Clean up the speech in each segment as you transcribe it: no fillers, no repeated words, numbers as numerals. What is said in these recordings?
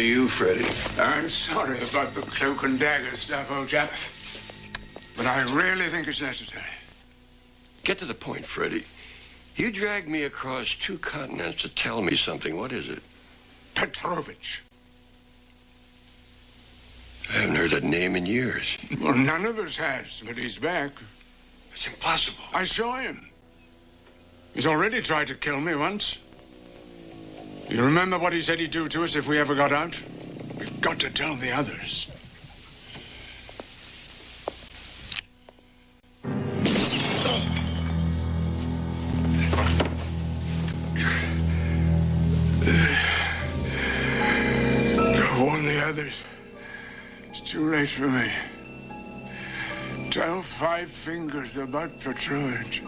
be you, Freddie. I'm sorry about the cloak and dagger stuff, old chap. But I really think it's necessary. Get to the point, Freddie. You dragged me across 2 continents to tell me something. What is it? Petrovich. I haven't heard that name in years. Well, none of us has, but he's back. It's impossible. I saw him. He's already tried to kill me once. You remember what he said he'd do to us if we ever got out? We've got to tell the others. Go warn the others. It's too late for me. Tell Five Fingers about Petrovich.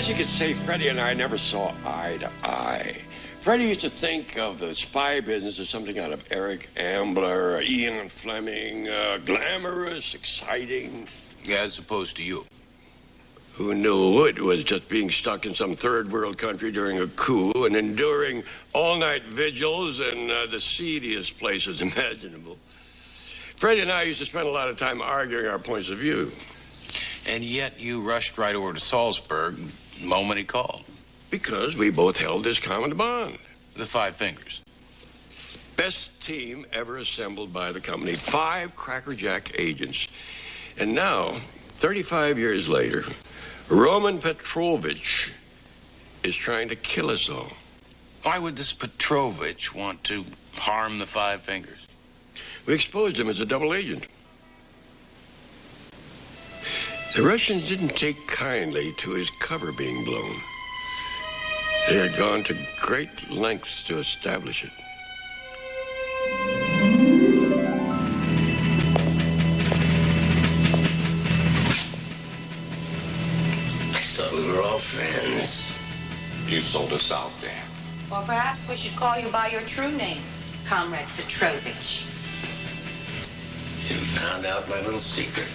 You could say Freddie and I never saw eye to eye. Freddie used to think of the spy business as something out of Eric Ambler, Ian Fleming, glamorous, exciting. Yeah, as opposed to you. Who knew it was just being stuck in some third world country during a coup and enduring all-night vigils in the seediest places imaginable. Freddie and I used to spend a lot of time arguing our points of view. And yet you rushed right over to Salzburg the moment he called. Because we both held this common bond. The Five Fingers. Best team ever assembled by the company. 5 crackerjack agents. And now, 35 years later, Roman Petrovich is trying to kill us all. Why would this Petrovich want to harm the Five Fingers? We exposed him as a double agent. The Russians didn't take kindly to his cover being blown. They had gone to great lengths to establish it. I thought we were all friends. You sold us out there. Or perhaps we should call you by your true name, Comrade Petrovich. You found out my little secret.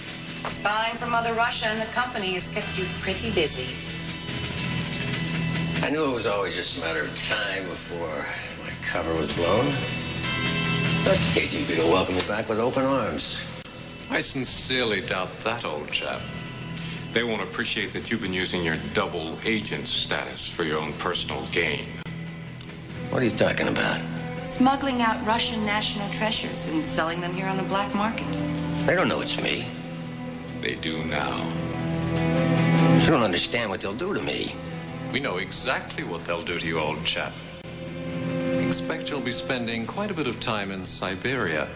Spying from Mother Russia and the company has kept you pretty busy. I knew it was always just a matter of time before my cover was blown. But KGB will welcome me back with open arms. I sincerely doubt that, old chap. They won't appreciate that you've been using your double agent status for your own personal gain. What are you talking about? Smuggling out Russian national treasures and selling them here on the black market. They don't know it's me. They do now. You don't understand what they'll do to me. We know exactly what they'll do to you, old chap. Expect you'll be spending quite a bit of time in Siberia.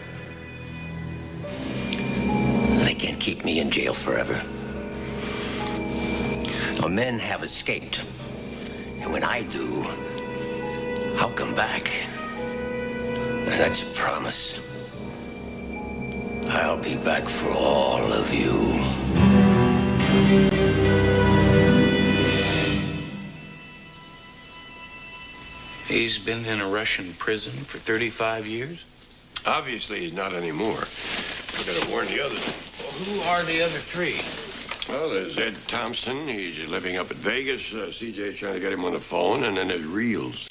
They can't keep me in jail forever. Our men have escaped. And when I do, I'll come back. And that's a promise. I'll be back for all of you. He's been in a Russian prison for 35 years? Obviously, he's not anymore. I gotta warn the others. Who are the other three? Well, there's Ed Thompson. He's living up at Vegas. CJ's trying to get him on the phone. And then there's Reels.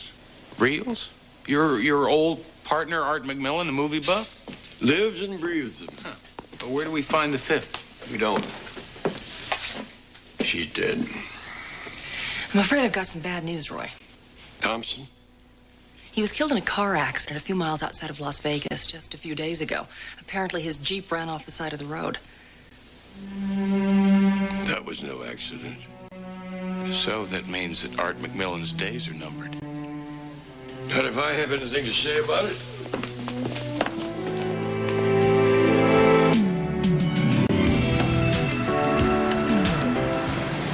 Reels? Your old partner, Art McMillan, the movie buff? Lives and breathes them. Huh. But where do we find the fifth? We don't. She's dead. I'm afraid I've got some bad news, Roy. Thompson? He was killed in a car accident a few miles outside of Las Vegas just a few days ago. Apparently his Jeep ran off the side of the road. That was no accident. So that means that Art McMillan's days are numbered. Not if I have anything to say about it.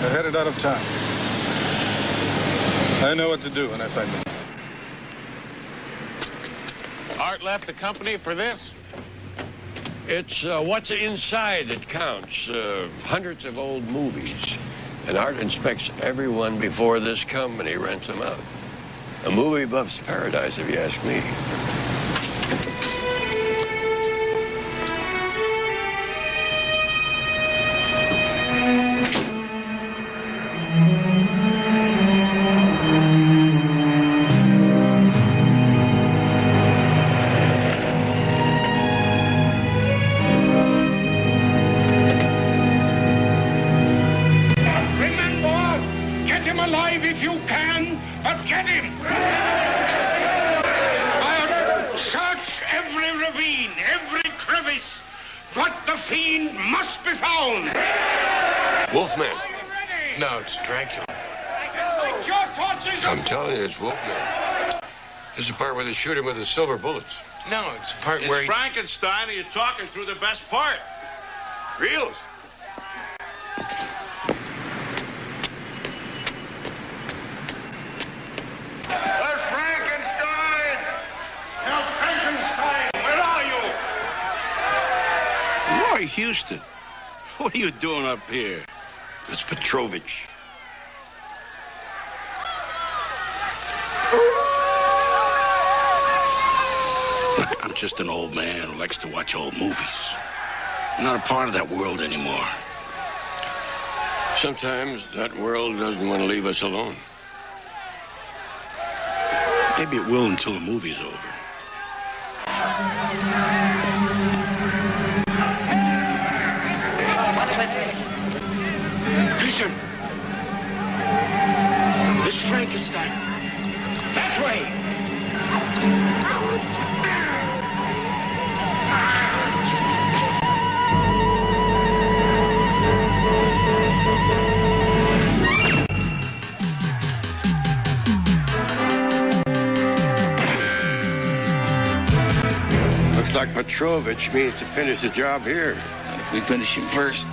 They're headed out of town. I know what to do when I find them. Art left the company for this? It's what's inside that counts. Hundreds of old movies. And Art inspects everyone before this company rents them out. A movie buff's paradise, if you ask me. Wolfman. No, it's Dracula. I'm telling you, it's Wolfman. This is the part where they shoot him with the silver bullets. No, it's the part where It's Frankenstein, and you're talking through the best part. Reels. There's Frankenstein! Now, Frankenstein, where are you? Roy Houston, what are you doing up here? It's Petrovich. Look, I'm just an old man who likes to watch old movies. I'm not a part of that world anymore. Sometimes that world doesn't want to leave us alone. Maybe it will until the movie's over. Listen. It's Frankenstein. That way. Looks like Petrovich means to finish the job here. Not if we finish him first.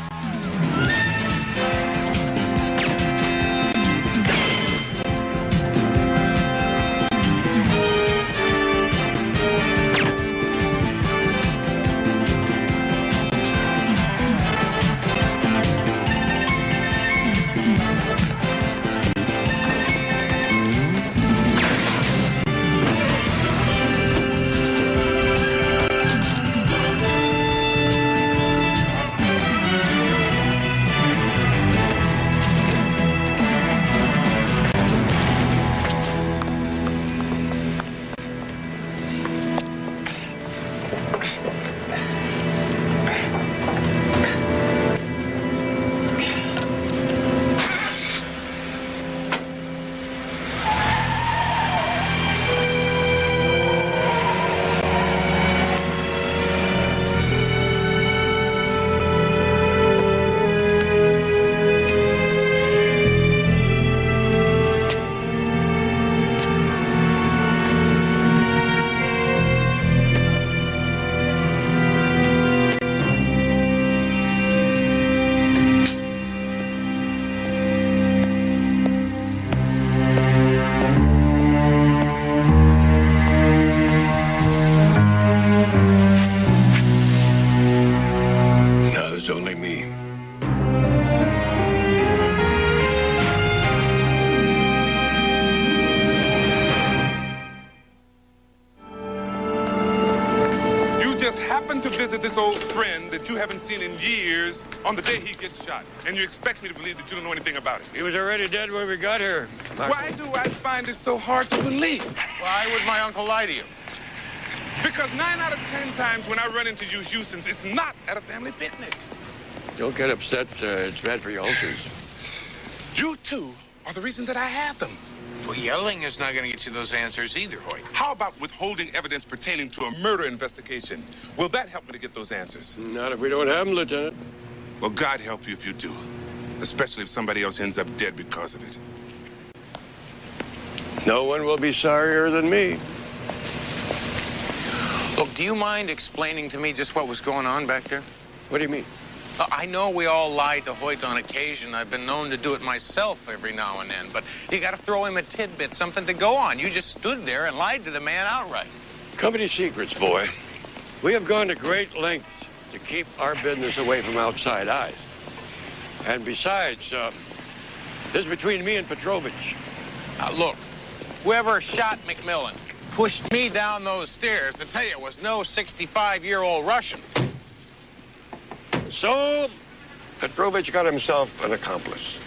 visit this old friend that you haven't seen in years on the day he gets shot. And you expect me to believe that you don't know anything about it. He was already dead when we got here. Why do I find it so hard to believe? Why would my uncle lie to you? Because 9 out of 10 times when I run into you Houstons, it's not at a family picnic. Don't get upset. It's bad for your ulcers. You two are the reason that I have them. Well, yelling is not going to get you those answers either, Hoyt. How about withholding evidence pertaining to a murder investigation? Will that help me to get those answers? Not if we don't have them, Lieutenant. Well, God help you if you do. Especially if somebody else ends up dead because of it. No one will be sorrier than me. Look, do you mind explaining to me just what was going on back there? What do you mean? I know we all lie to Hoyt on occasion. I've been known to do it myself every now and then. But you got to throw him a tidbit, something to go on. You just stood there and lied to the man outright. Company secrets, boy. We have gone to great lengths to keep our business away from outside eyes. And besides, this is between me and Petrovich. Look, whoever shot McMillan pushed me down those stairs. I tell you, it was no 65-year-old Russian. So, Petrovich got himself an accomplice.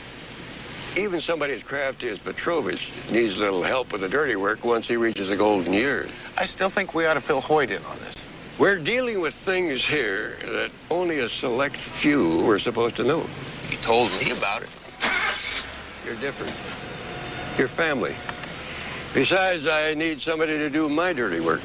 Even somebody as crafty as Petrovich needs a little help with the dirty work once he reaches the golden years. I still think we ought to fill Hoyt in on this. We're dealing with things here that only a select few were supposed to know. He told me about it. You're different. You're family. Besides, I need somebody to do my dirty work.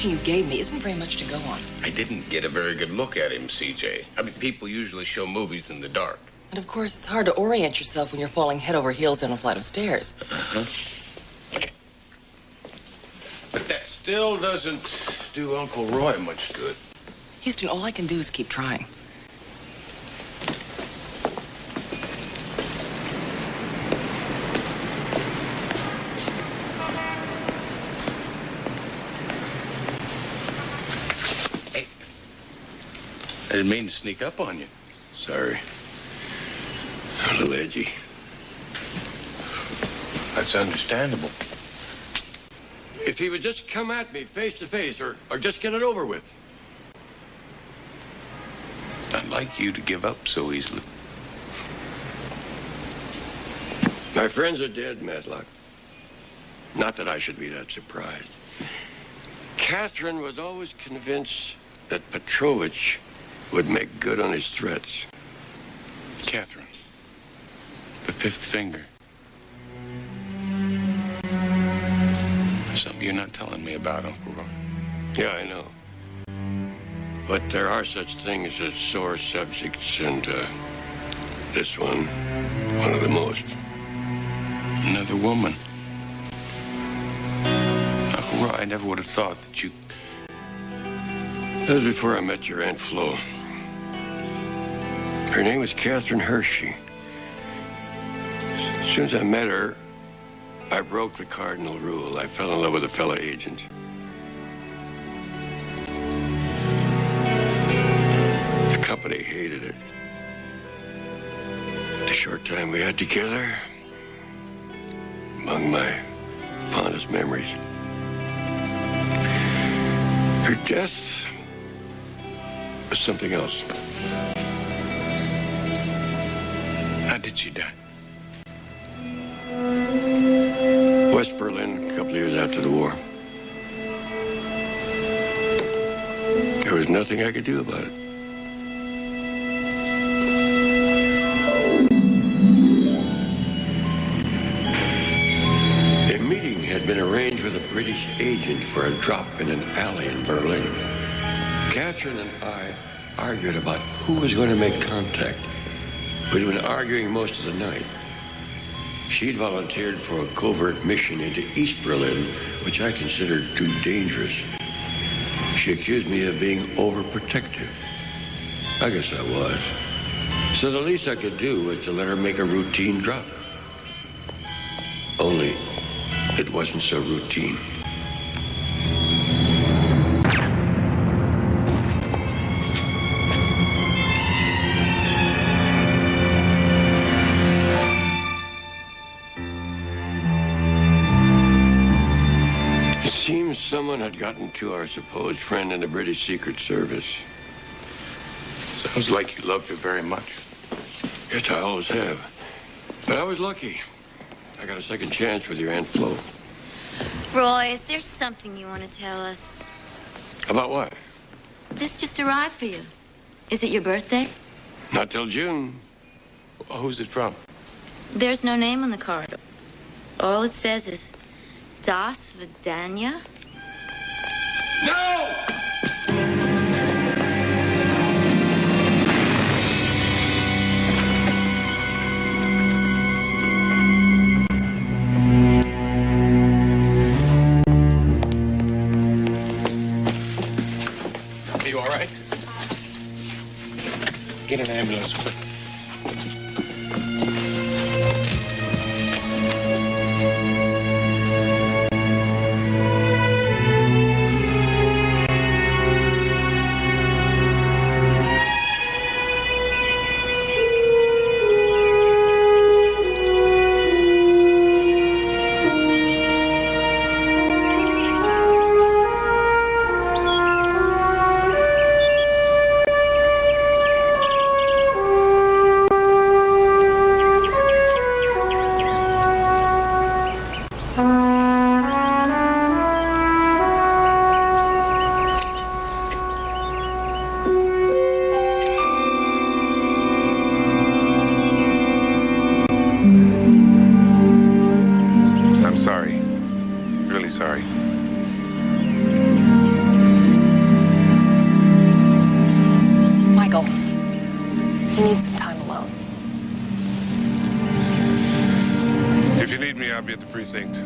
You gave me isn't very much to go on. I didn't get a very good look at him, CJ. I mean, people usually show movies in the dark. And of course, it's hard to orient yourself when you're falling head over heels down a flight of stairs. But that still doesn't do Uncle Roy much good. Houston, all I can do is keep trying. I didn't mean to sneak up on you. Sorry. I'm a little edgy. That's understandable. If he would just come at me face to face or just get it over with. I'd like you to give up so easily. My friends are dead, Matlock. Not that I should be that surprised. Catherine was always convinced that Petrovich would make good on his threats. Catherine, the fifth finger. Something you're not telling me about, Uncle Roy. Yeah, I know. But there are such things as sore subjects, and this one of the most. Another woman. Uncle Roy, I never would have thought that you... That was before I met your Aunt Flo. Her name was Catherine Hershey. As soon as I met her, I broke the cardinal rule. I fell in love with a fellow agent. The company hated it. The short time we had together, among my fondest memories. Her death was something else. How did she die? West Berlin, a couple of years after the war. There was nothing I could do about it. A meeting had been arranged with a British agent for a drop in an alley in Berlin. Catherine and I argued about who was going to make contact. We'd been arguing most of the night. She'd volunteered for a covert mission into East Berlin, which I considered too dangerous. She accused me of being overprotective. I guess I was. So the least I could do was to let her make a routine drop. Only it wasn't so routine. It seems someone had gotten to our supposed friend in the British Secret Service. Sounds like you loved her very much. Yes, I always have. But I was lucky. I got a second chance with your Aunt Flo. Roy, is there something you want to tell us? About what? This just arrived for you. Is it your birthday? Not till June. Who's it from? There's no name on the card. All it says is Das Vidania. No! Are you all right? Get an ambulance quick. I'm sorry. Really sorry. Michael, you need some time alone. If you need me, I'll be at the precinct.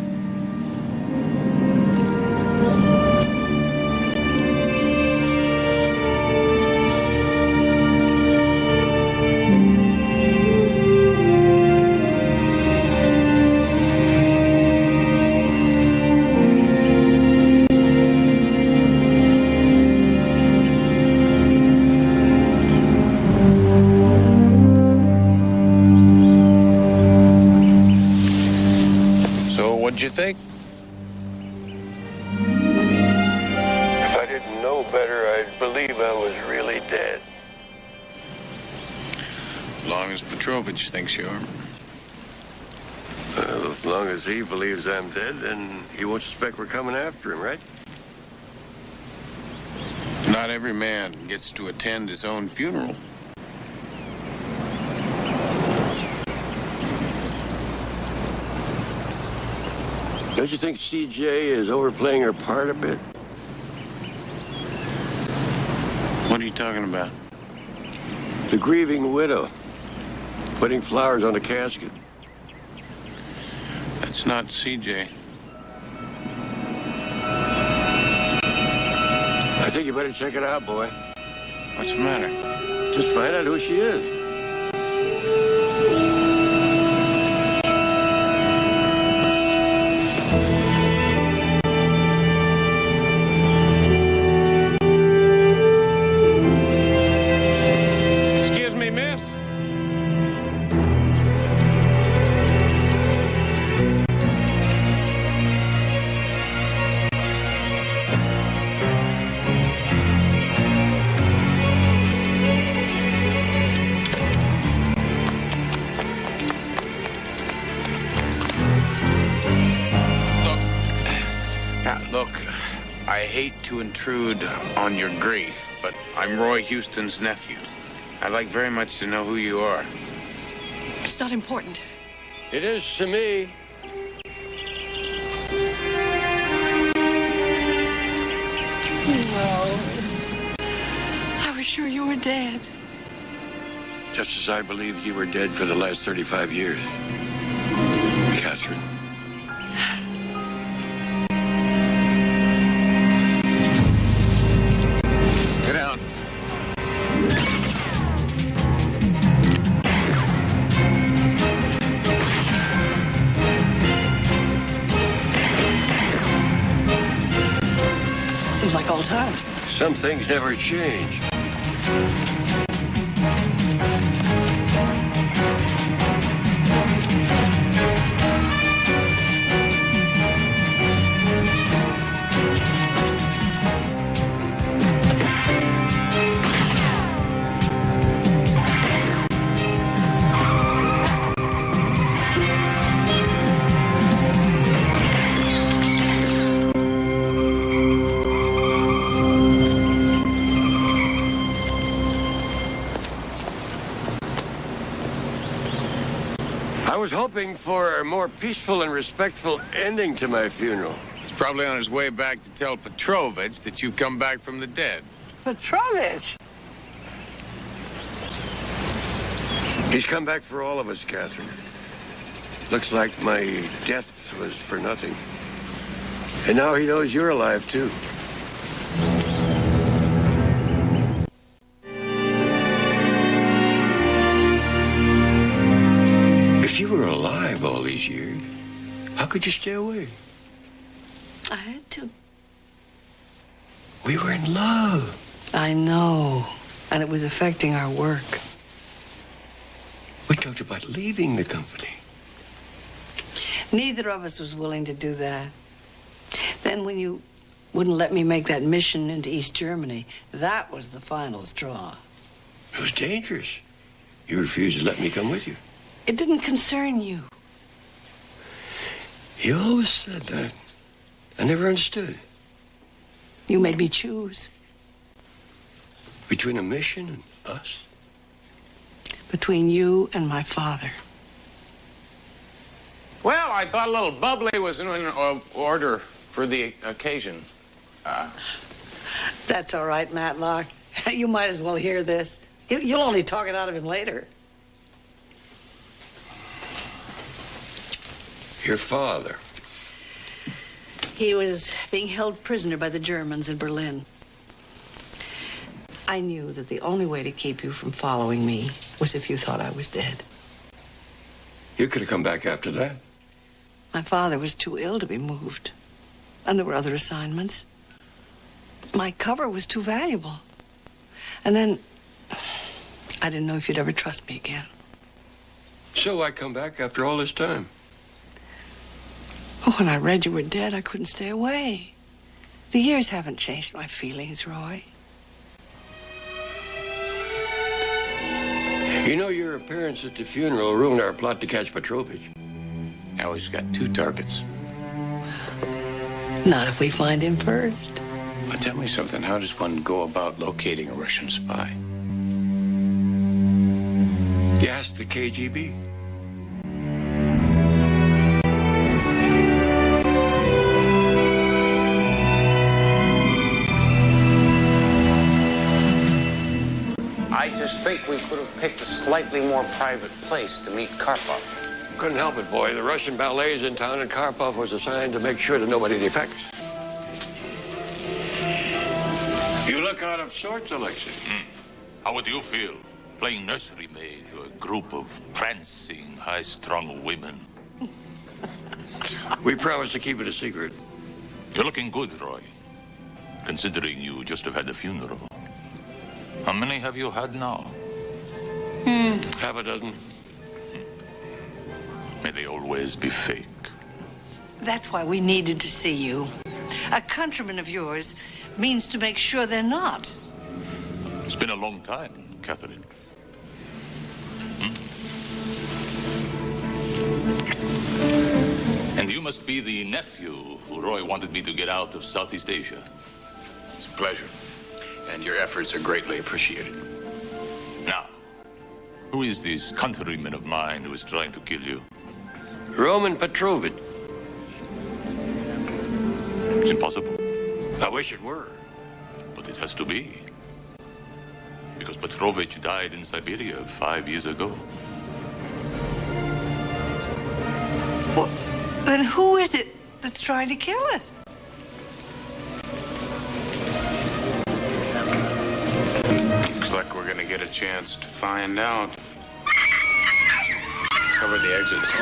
What'd you think? If I didn't know better, I'd believe I was really dead. As long as Petrovich thinks you are. Well, as long as he believes I'm dead, then he won't suspect we're coming after him, right? Not every man gets to attend his own funeral. Don't you think CJ is overplaying her part a bit? What are you talking about? The grieving widow. Putting flowers on the casket. That's not CJ. I think you better check it out, boy. What's the matter? Just find out who she is. Excuse me, miss. Look, I hate to intrude on your grief, but I'm Roy Houston's nephew. I'd like very much to know who you are. It's not important. It is to me. No. I was sure you were dead. Just as I believed you were dead for the last 35 years. Catherine. Get down. Seems like old times. Some things never change. hoping for a more peaceful and respectful ending to my funeral. He's probably on his way back to tell Petrovich that you've come back from the dead. Petrovich? He's come back for all of us, Catherine. Looks like my death was for nothing. And now he knows you're alive, too. If you were alive all these years, how could you stay away? I had to. We were in love. I know. And it was affecting our work. We talked about leaving the company. Neither of us was willing to do that. Then when you wouldn't let me make that mission into East Germany, that was the final straw. It was dangerous. You refused to let me come with you. It didn't concern you. You always said that. I never understood. You made me choose. Between a mission and us? Between you and my father. Well, I thought a little bubbly was in order for the occasion. That's all right, Matlock. You might as well hear this. You'll only talk it out of him later. Your father. He was being held prisoner by the Germans in Berlin. I knew that the only way to keep you from following me was if you thought I was dead. You could have come back after that. My father was too ill to be moved. And there were other assignments. My cover was too valuable. And then I didn't know if you'd ever trust me again. So I come back after all this time. When I read you were dead, I couldn't stay away. The years haven't changed my feelings, Roy. You know, your appearance at the funeral ruined our plot to catch Petrovich. Now he's got two targets. Not if we find him first. But tell me something. How does one go about locating a Russian spy? You ask the KGB. I just think we could have picked a slightly more private place to meet Karpov. Couldn't help it, boy. The Russian ballet's in town, and Karpov was assigned to make sure that nobody defects. You look out of sorts, Alexei. How would you feel playing nursery maid to a group of prancing, high-strung women? We promised to keep it a secret. You're looking good, Roy, considering you just have had a funeral. How many have you had now? Half a dozen. May they always be fake. That's why we needed to see you. A countryman of yours means to make sure they're not. It's been a long time, Catherine. And you must be the nephew who Roy wanted me to get out of Southeast Asia. It's a pleasure. And your efforts are greatly appreciated. Now, who is this countryman of mine who is trying to kill you? Roman Petrovich. It's impossible. I wish it were. But it has to be. Because Petrovich died in Siberia 5 years ago. Well, then who is it that's trying to kill us? Looks like we're gonna get a chance to find out. Cover the exits.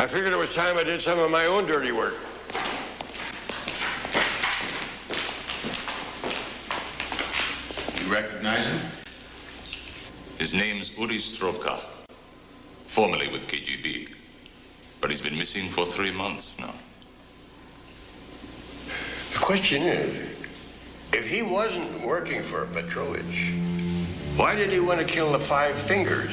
I figured it was time I did some of my own dirty work. You recognize him? His name's Uri Strovka, formerly with KGB. But he's been missing for 3 months now. The question is, if he wasn't working for Petrovich, why did he want to kill the Five Fingers?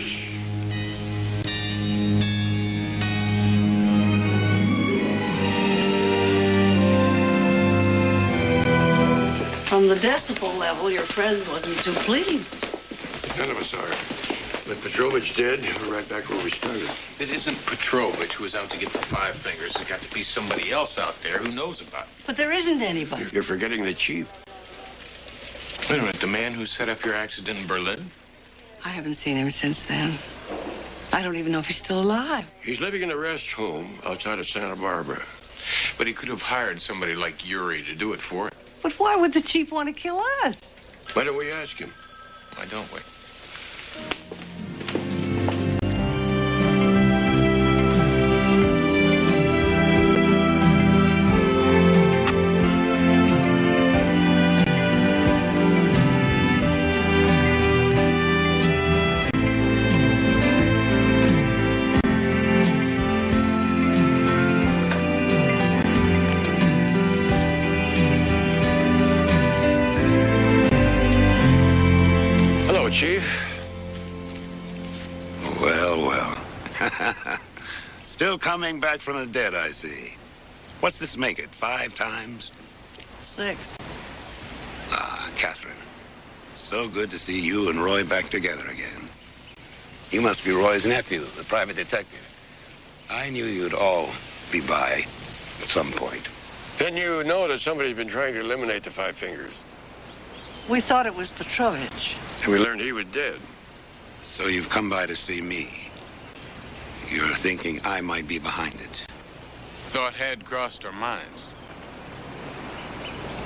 From the decibel level, your friend wasn't too pleased. None of us are. But Petrovich did. We're right back where we started. It isn't Petrovich who was out to get the Five Fingers. There's got to be somebody else out there who knows about it. But there isn't anybody. You're forgetting the chief. Wait a minute, the man who set up your accident in Berlin? I haven't seen him since then. I don't even know if he's still alive. He's living in a rest home outside of Santa Barbara. But he could have hired somebody like Yuri to do it for it. But why would the chief want to kill us? Why don't we ask him? Why don't we? Chief? Well, well. Still coming back from the dead, I see. What's this make it, 5 times? 6. Ah, Catherine. So good to see you and Roy back together again. You must be Roy's nephew, the private detective. I knew you'd all be by at some point. Then you know that somebody's been trying to eliminate the Five Fingers. We thought it was Petrovich. And we learned he was dead. So you've come by to see me. You're thinking I might be behind it. Thought had crossed our minds.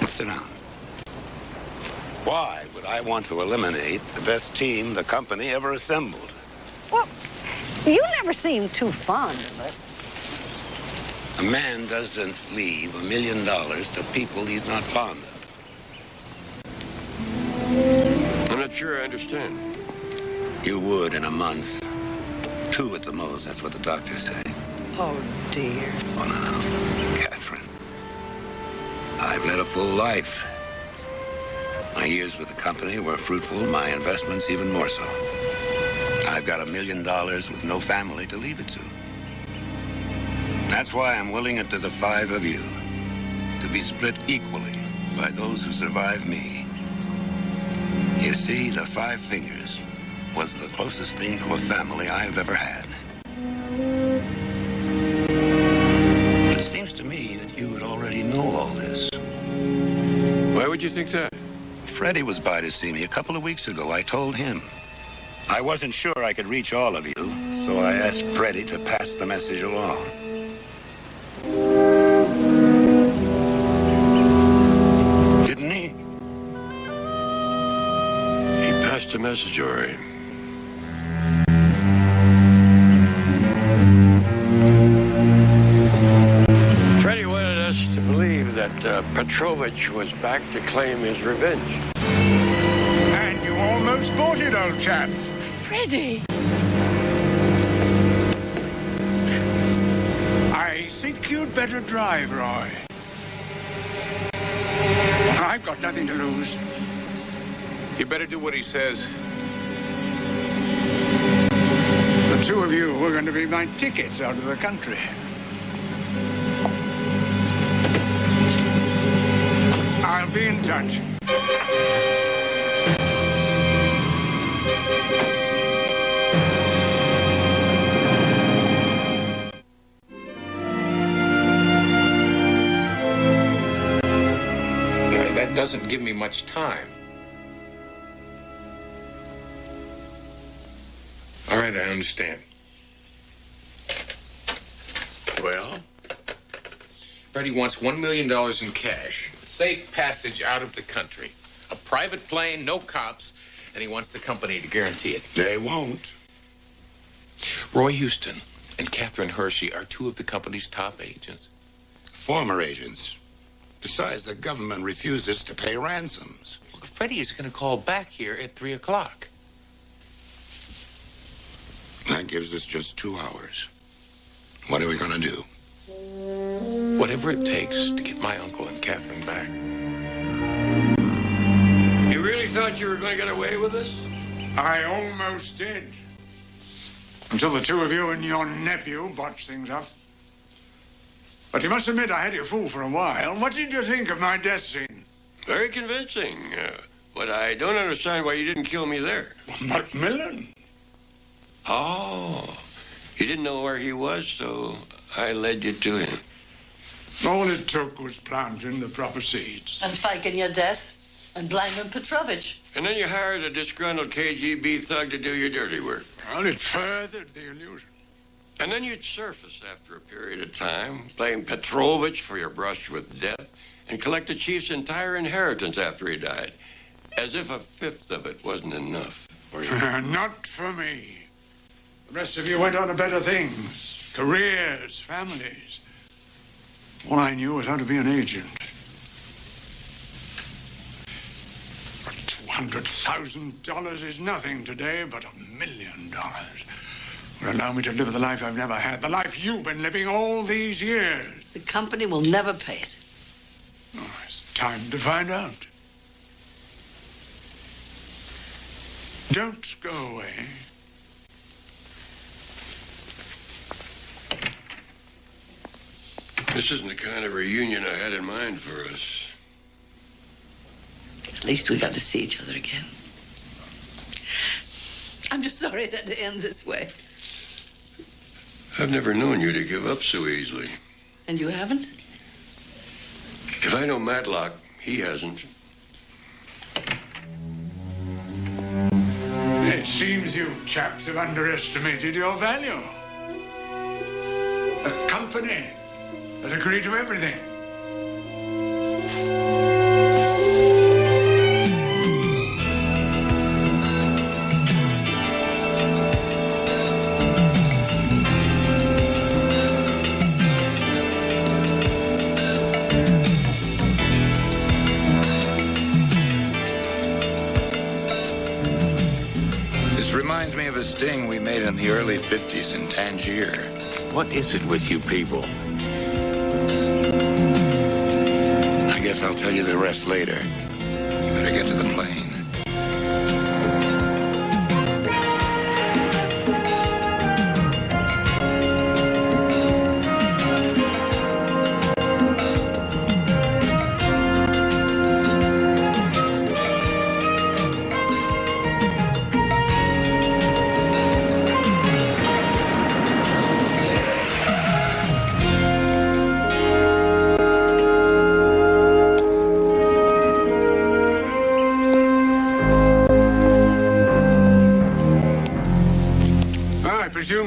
Let's sit down. Why would I want to eliminate the best team the company ever assembled? Well, you never seemed too fond of us. A man doesn't leave $1 million to people he's not fond of. I'm not sure I understand. You would in a month. 2 at the most, that's what the doctors say. Oh, dear. Oh, now, Catherine. I've led a full life. My years with the company were fruitful, my investments even more so. I've got $1 million with no family to leave it to. That's why I'm willing it to the 5 of you to be split equally by those who survive me. You see, the Five Fingers was the closest thing to a family I've ever had. It seems to me that you would already know all this. Why would you think that? Freddie was by to see me a couple of weeks ago. I told him. I wasn't sure I could reach all of you, so I asked Freddie to pass the message along. Didn't he? Passed a message, Ori. Freddie wanted us to believe that Petrovich was back to claim his revenge. And you almost bought it, old chap. Freddie! I think you'd better drive, Roy. I've got nothing to lose. You better do what he says. The 2 of you were going to be my tickets out of the country. I'll be in touch. That doesn't give me much time. All right, I understand. Well? Freddie wants $1 million in cash, safe passage out of the country, a private plane, no cops, and he wants the company to guarantee it. They won't. Roy Houston and Catherine Hershey are two of the company's top agents. Former agents. Besides, the government refuses to pay ransoms. Well, Freddie is going to call back here at 3 o'clock. That gives us just 2 hours. What are we going to do? Whatever it takes to get my uncle and Catherine back. You really thought you were going to get away with this? I almost did. Until the two of you and your nephew botched things up. But you must admit I had you fooled for a while. What did you think of my death scene? Very convincing. But I don't understand why you didn't kill me there. Macmillan? Oh. You didn't know where he was, so I led you to him. All it took was planting the proper seeds. And faking your death and blaming Petrovich. And then you hired a disgruntled KGB thug to do your dirty work. Well, it furthered the illusion. And then you'd surface after a period of time, blame Petrovich for your brush with death, and collect the chief's entire inheritance after he died. As if a fifth of it wasn't enough. Not for me. The rest of you went on to better things. Careers, families. All I knew was how to be an agent. $200,000 is nothing today, but $1 million would allow me to live the life I've never had, the life you've been living all these years. The company will never pay it. Oh, it's time to find out. Don't go away. This isn't the kind of reunion I had in mind for us. At least we got to see each other again. I'm just sorry it had to end this way. I've never known you to give up so easily. And you haven't? If I know Matlock, he hasn't. It seems you chaps have underestimated your value. The company has agreed to everything. Reminds me of a sting we made in the early 50s in Tangier. What is it with you people? I guess I'll tell you the rest later. You better get to the plane.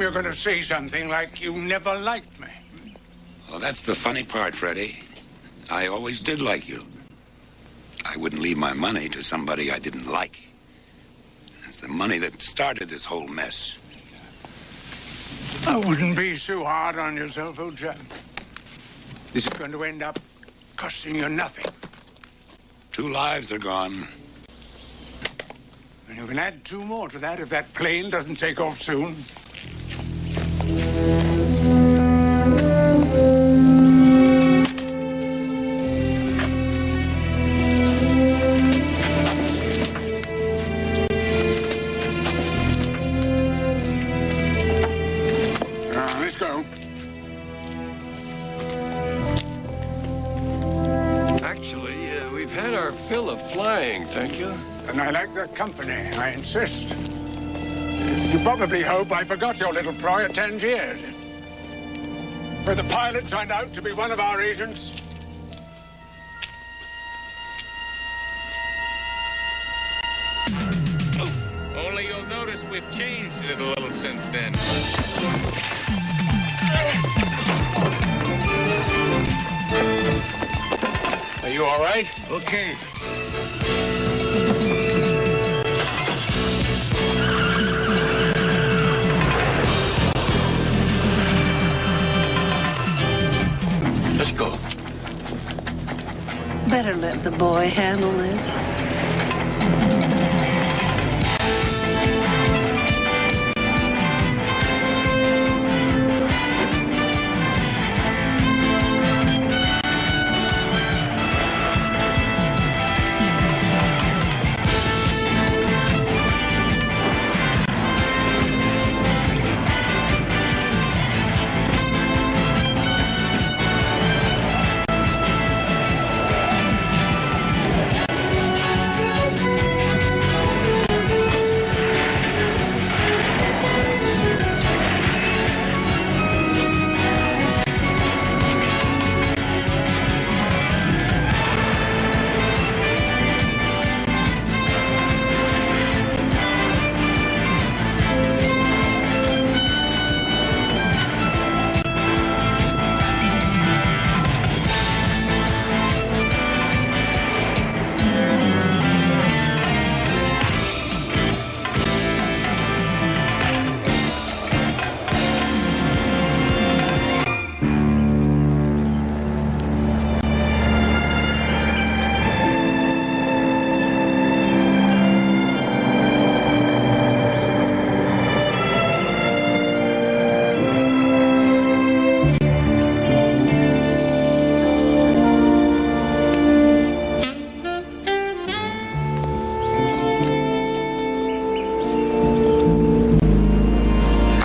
You're going to say something like you never liked me. Well, that's the funny part, Freddie. I always did like you. I wouldn't leave my money to somebody I didn't like. It's the money that started this whole mess. I wouldn't be so hard on yourself, old chap. This is going to end up costing you nothing. 2 lives are gone. And you can add 2 more to that if that plane doesn't take off soon. Let's go. Actually, we've had our fill of flying, thank you. And I like the company, I insist. You probably hope I forgot your little ploy at Tangier, where the pilot turned out to be one of our agents. Only you'll notice we've changed it a little since then. Are you all right? Okay. Better let the boy handle this.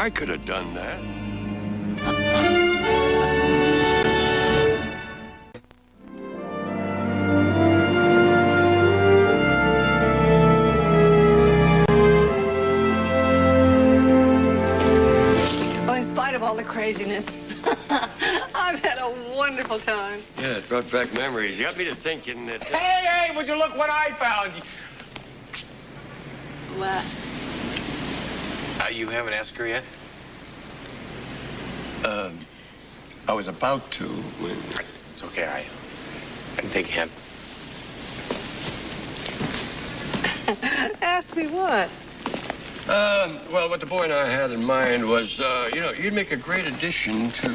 I could have done that. Oh, in spite of all the craziness, I've had a wonderful time. Yeah, it brought back memories. You got me to thinking that... Hey, would you look what I found? What? You haven't asked her yet? I was about to when... It's okay, I can take a hint. Ask me what? Well, what the boy and I had in mind was, you'd make a great addition to...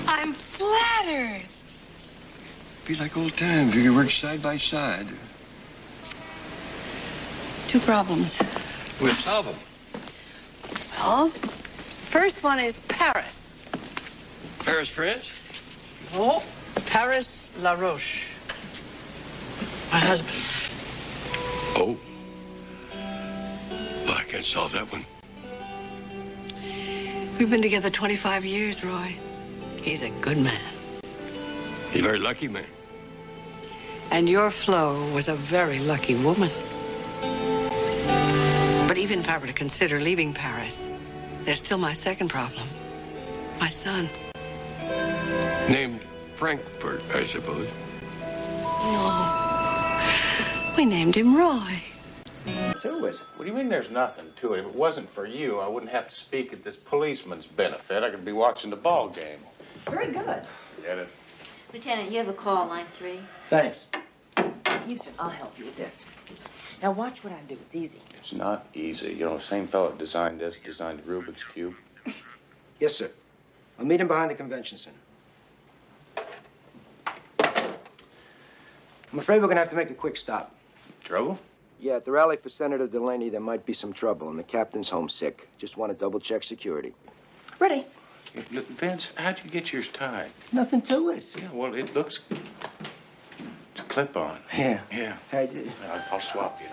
I'm flattered. Be like old times. We could work side by side. 2 problems. We'll solve them. Well, first one is Paris. Paris, France? No, Paris LaRoche. My husband. Oh. Well, I can't solve that one. We've been together 25 years, Roy. He's a good man. He's a very lucky man. And your Flo was a very lucky woman. But even if I were to consider leaving Paris, there's still my second problem. My son. Named Frankfurt, I suppose. No. We named him Roy. To it. What do you mean there's nothing to it? If it wasn't for you, I wouldn't have to speak at this policeman's benefit. I could be watching the ball game. Very good. Get it? Lieutenant, you have a call, line 3. Thanks. Houston, I'll help you with this. Now watch what I do. It's easy. It's not easy. You know, the same fellow that designed this, designed the Rubik's Cube. Yes, sir. I'll meet him behind the convention center. I'm afraid we're gonna have to make a quick stop. Trouble? Yeah, at the rally for Senator Delaney, there might be some trouble, and the captain's homesick. Just want to double-check security. Ready. Look, Vince, how'd you get yours tied? Nothing to it. Yeah, well, it looks... It's a clip-on. Yeah. Yeah. Hey, I'll swap you.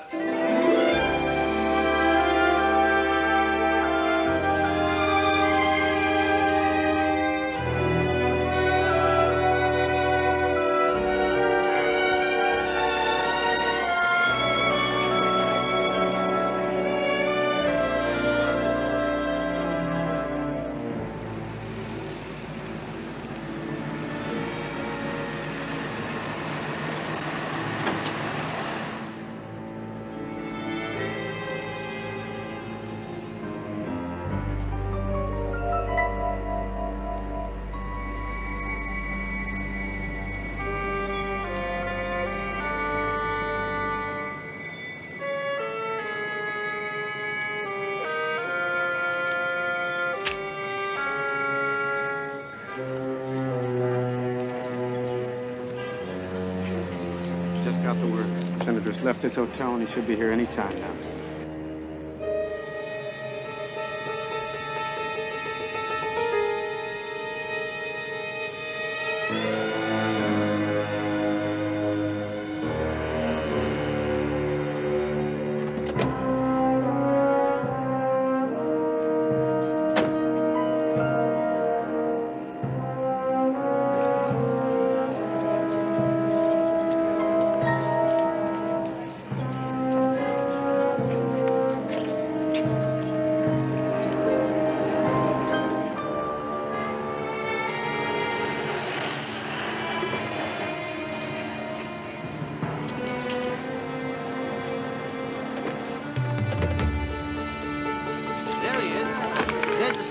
just got the word. The senator's left his hotel and he should be here any time now.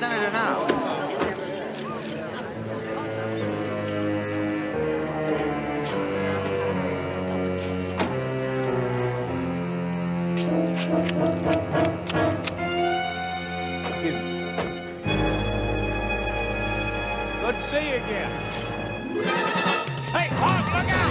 Senator now. Good to see you again. Hey, Bob, look out!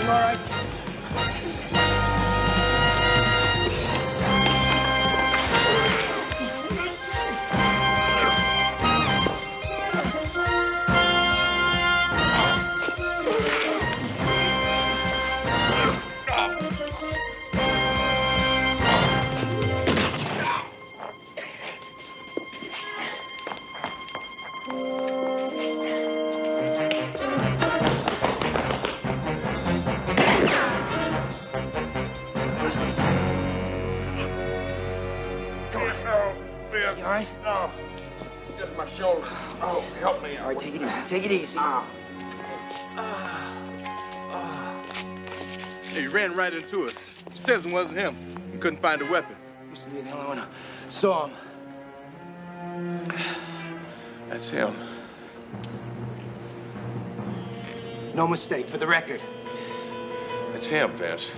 You all right? You all right? No. Just my shoulder. Oh, help me. All right, take it easy. Take it easy. He ran right into us. Says it wasn't him. We couldn't find a weapon. Must be the only one who saw him. That's him. No mistake, for the record. That's him, Vince.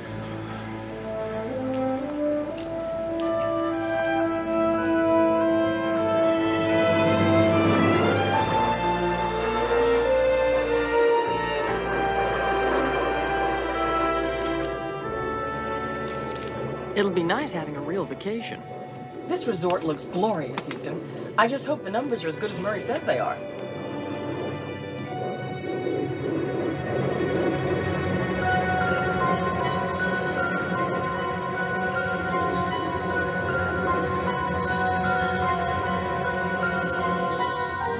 It'll be nice having a real vacation. This resort looks glorious, Houston. I just hope the numbers are as good as Murray says they are.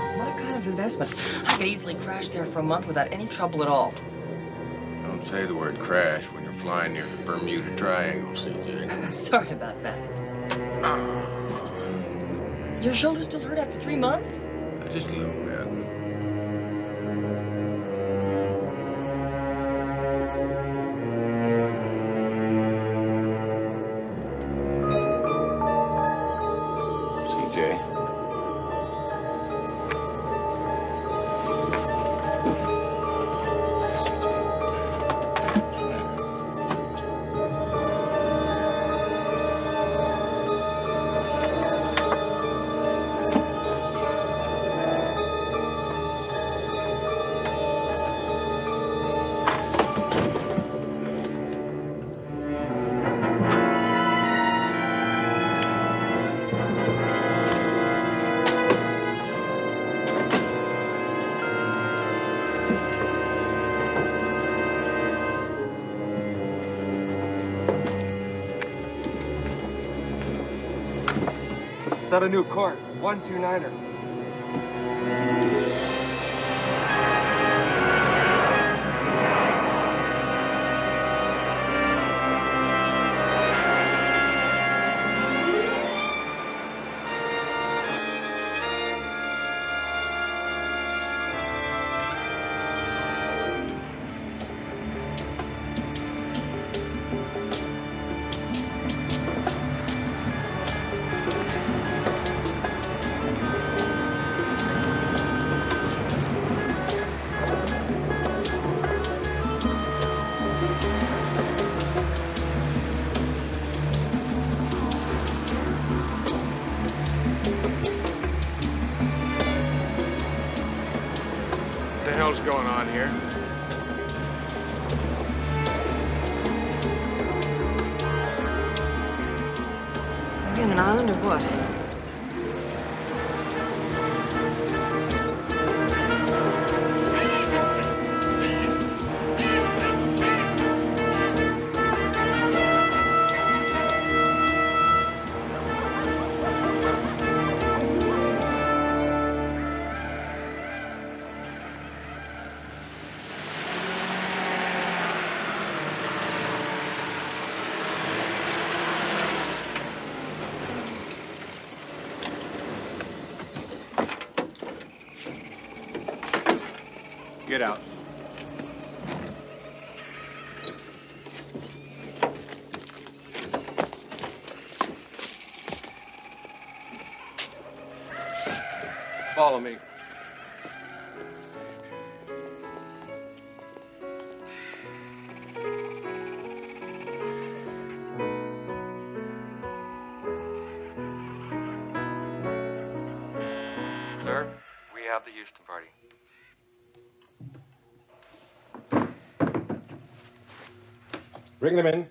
It's my kind of investment. I could easily crash there for a month without any trouble at all. Don't say the word crash when you're flying near the Bermuda Triangle, CJ. Sorry about that. Your shoulder still hurt after 3 months? Just a little bit. Got a new court, 129er. the hell's going on here? Are we on an island or what? Get out. Follow me. Sir, we have the Houston party. Bring them in.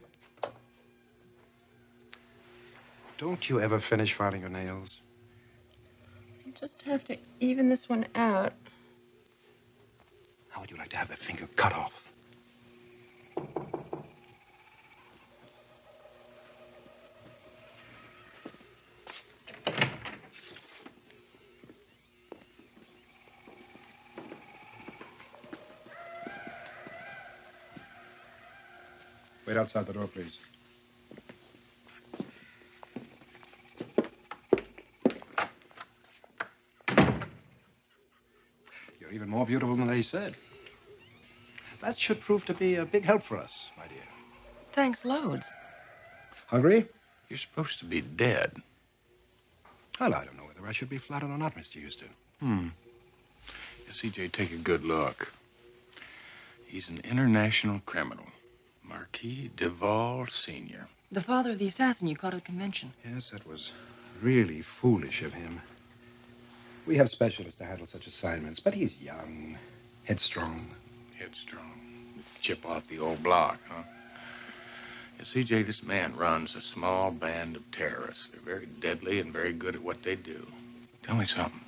Don't you ever finish filing your nails? I just have to even this one out. How would you like to have that finger cut off? Wait outside the door, please. You're even more beautiful than they said. That should prove to be a big help for us, my dear. Thanks loads. Hungry? You're supposed to be dead. Well, I don't know whether I should be flattered or not, Mr. Houston. CJ, take a good look. He's an international criminal. Marquis Duval Sr. The father of the assassin you caught at the convention. Yes, that was really foolish of him. We have specialists to handle such assignments, but he's young, headstrong. Headstrong. Chip off the old block, huh? You see, CJ, this man runs a small band of terrorists. They're very deadly and very good at what they do. Tell me something.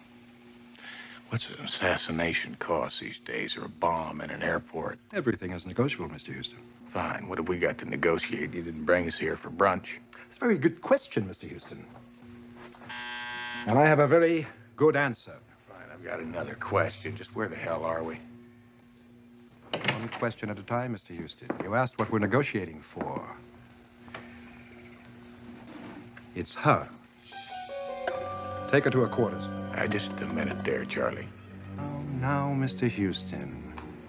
What's an assassination cost these days, or a bomb in an airport? Everything is negotiable, Mr. Houston. Fine. What have we got to negotiate? You didn't bring us here for brunch. It's a very good question, Mr. Houston. And I have a very good answer. Fine. I've got another question. Just where the hell are we? One question at a time, Mr. Houston. You asked what we're negotiating for. It's her. Take her to her quarters. Just a minute there, Charlie. Oh, now, Mr. Houston.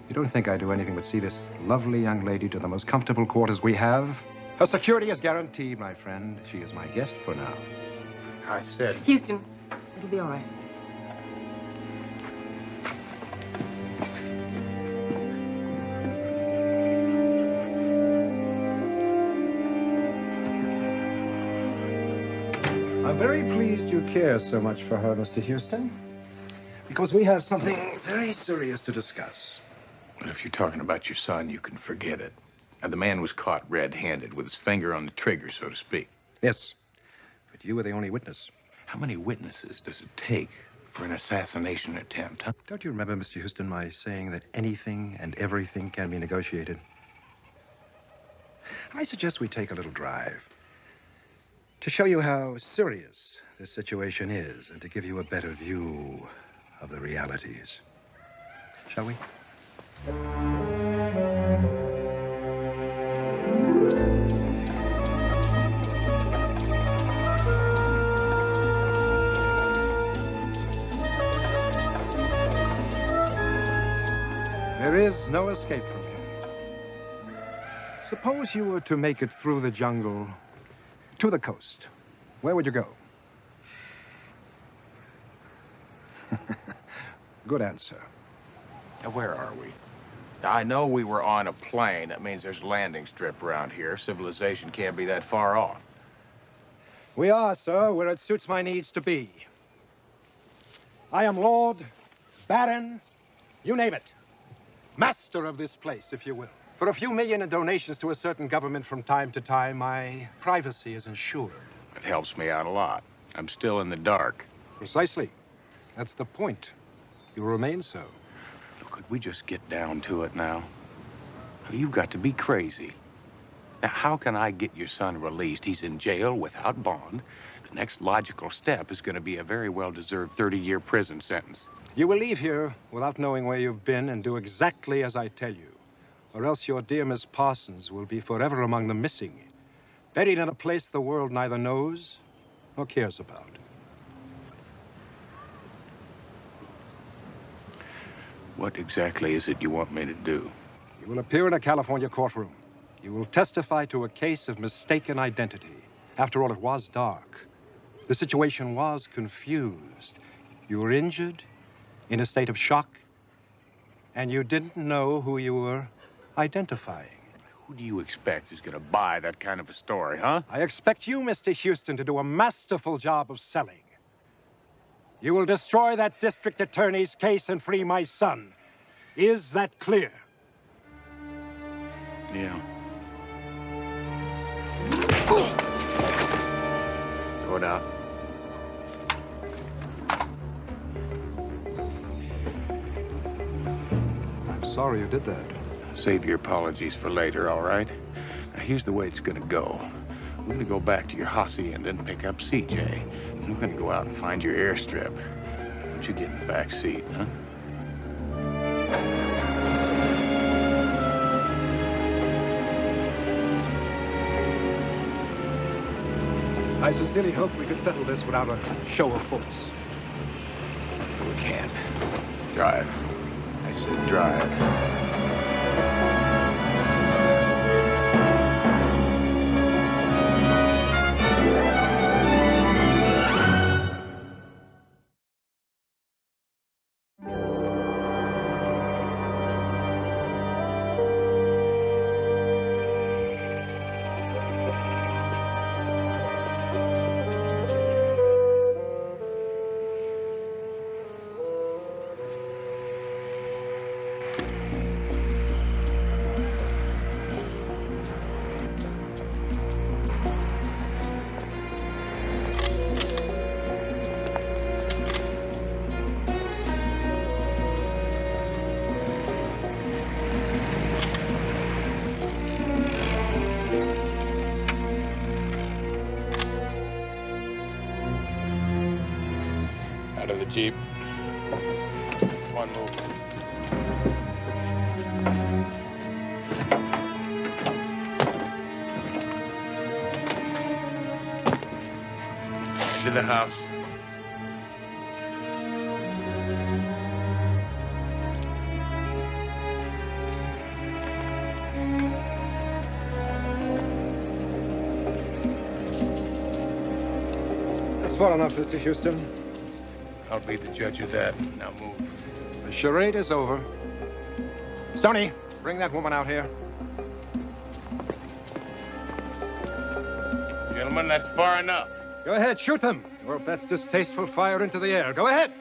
You don't think I do anything but see this lovely young lady to the most comfortable quarters we have? Her security is guaranteed, my friend. She is my guest for now. I said... Houston, it'll be all right. I'm very pleased you care so much for her, Mr. Houston, because we have something very serious to discuss. Well, if you're talking about your son, you can forget it. Now, the man was caught red-handed with his finger on the trigger, so to speak. Yes, but you were the only witness. How many witnesses does it take for an assassination attempt, huh? Don't you remember, Mr. Houston, my saying that anything and everything can be negotiated? I suggest we take a little drive to show you how serious this situation is and to give you a better view of the realities. Shall we? There is no escape from him. Suppose you were to make it through the jungle to the coast. Where would you go? Good answer. Now, where are we? Now, I know we were on a plane. That means there's a landing strip around here. Civilization can't be that far off. We are, sir, where it suits my needs to be. I am Lord Baron You name it. Master of this place, if you will. For a few million in donations to a certain government from time to time, my privacy is ensured. It helps me out a lot. I'm still in the dark. Precisely. That's the point. You remain so. Could we just get down to it now? You've got to be crazy. Now, how can I get your son released? He's in jail without bond. The next logical step is going to be a very well-deserved 30-year prison sentence. You will leave here without knowing where you've been and do exactly as I tell you. Or else your dear Miss Parsons will be forever among the missing, buried in a place the world neither knows nor cares about. What exactly is it you want me to do? You will appear in a California courtroom. You will testify to a case of mistaken identity. After all, it was dark. The situation was confused. You were injured, in a state of shock, and you didn't know who you were identifying. Who do you expect is going to buy that kind of a story, huh? I expect you, Mr. Houston, to do a masterful job of selling. You will destroy that district attorney's case and free my son. Is that clear? Yeah. Throw it out. I'm sorry you did that. Save your apologies for later, all right? Now, here's the way it's gonna go. We're gonna go back to your hacienda and pick up CJ. And we're gonna go out and find your airstrip. Why don't you get in the back seat, huh? I sincerely hope we could settle this without a show of force. We can't. Drive. I said drive. Out of the Jeep. One move. Into the house. That's far enough, Mr. Houston. I'll be the judge of that. Now move. The charade is over. Stoney, bring that woman out here. Gentlemen, that's far enough. Go ahead, shoot them. Or if that's distasteful, fire into the air. Go ahead.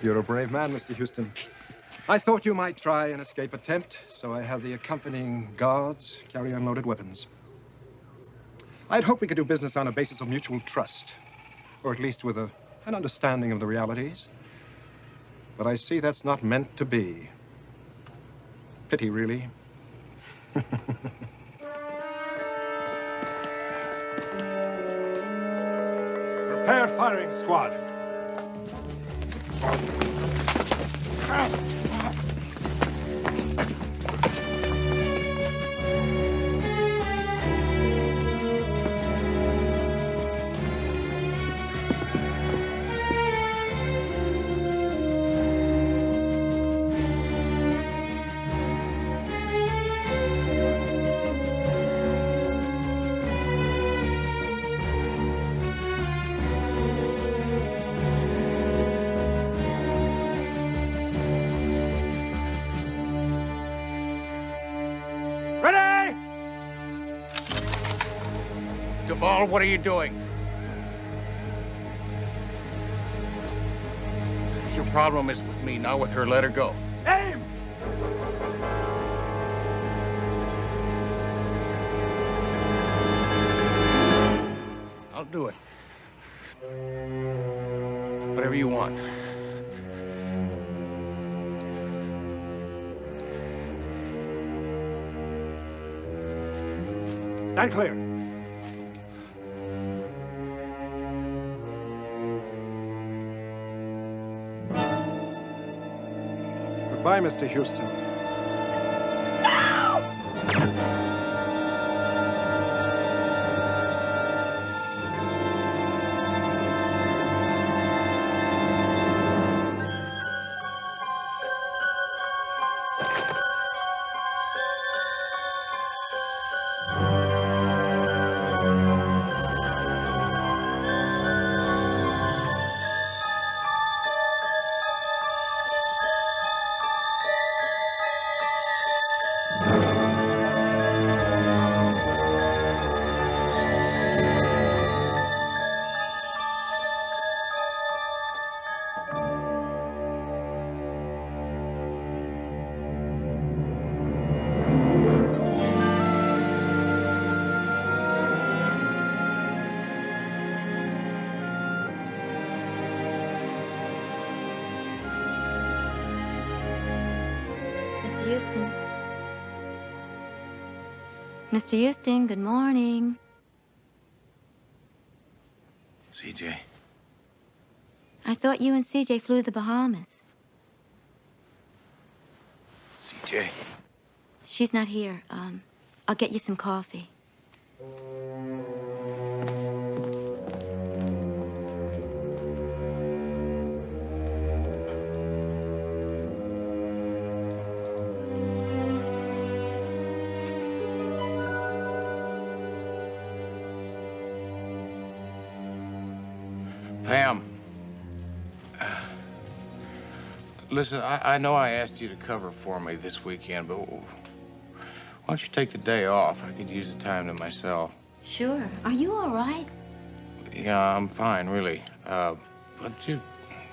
You're a brave man, Mr. Houston. I thought you might try an escape attempt, so I had the accompanying guards carry unloaded weapons. I'd hoped we could do business on a basis of mutual trust, or at least with an understanding of the realities. But I see that's not meant to be. Pity, really. Prepare firing squad. Duvall, what are you doing? your problem is with me, not with her. Let her go. Aim! I'll do it. Whatever you want. Stand clear. Goodbye, Mr. Houston. Houston. Mr. Houston, good morning. CJ. I thought you and CJ flew to the Bahamas. CJ. She's not here. I'll get you some coffee. Pam, listen, I know I asked you to cover for me this weekend, but why don't you take the day off? I could use the time to myself. Sure. Are you all right? Yeah, I'm fine, really. But you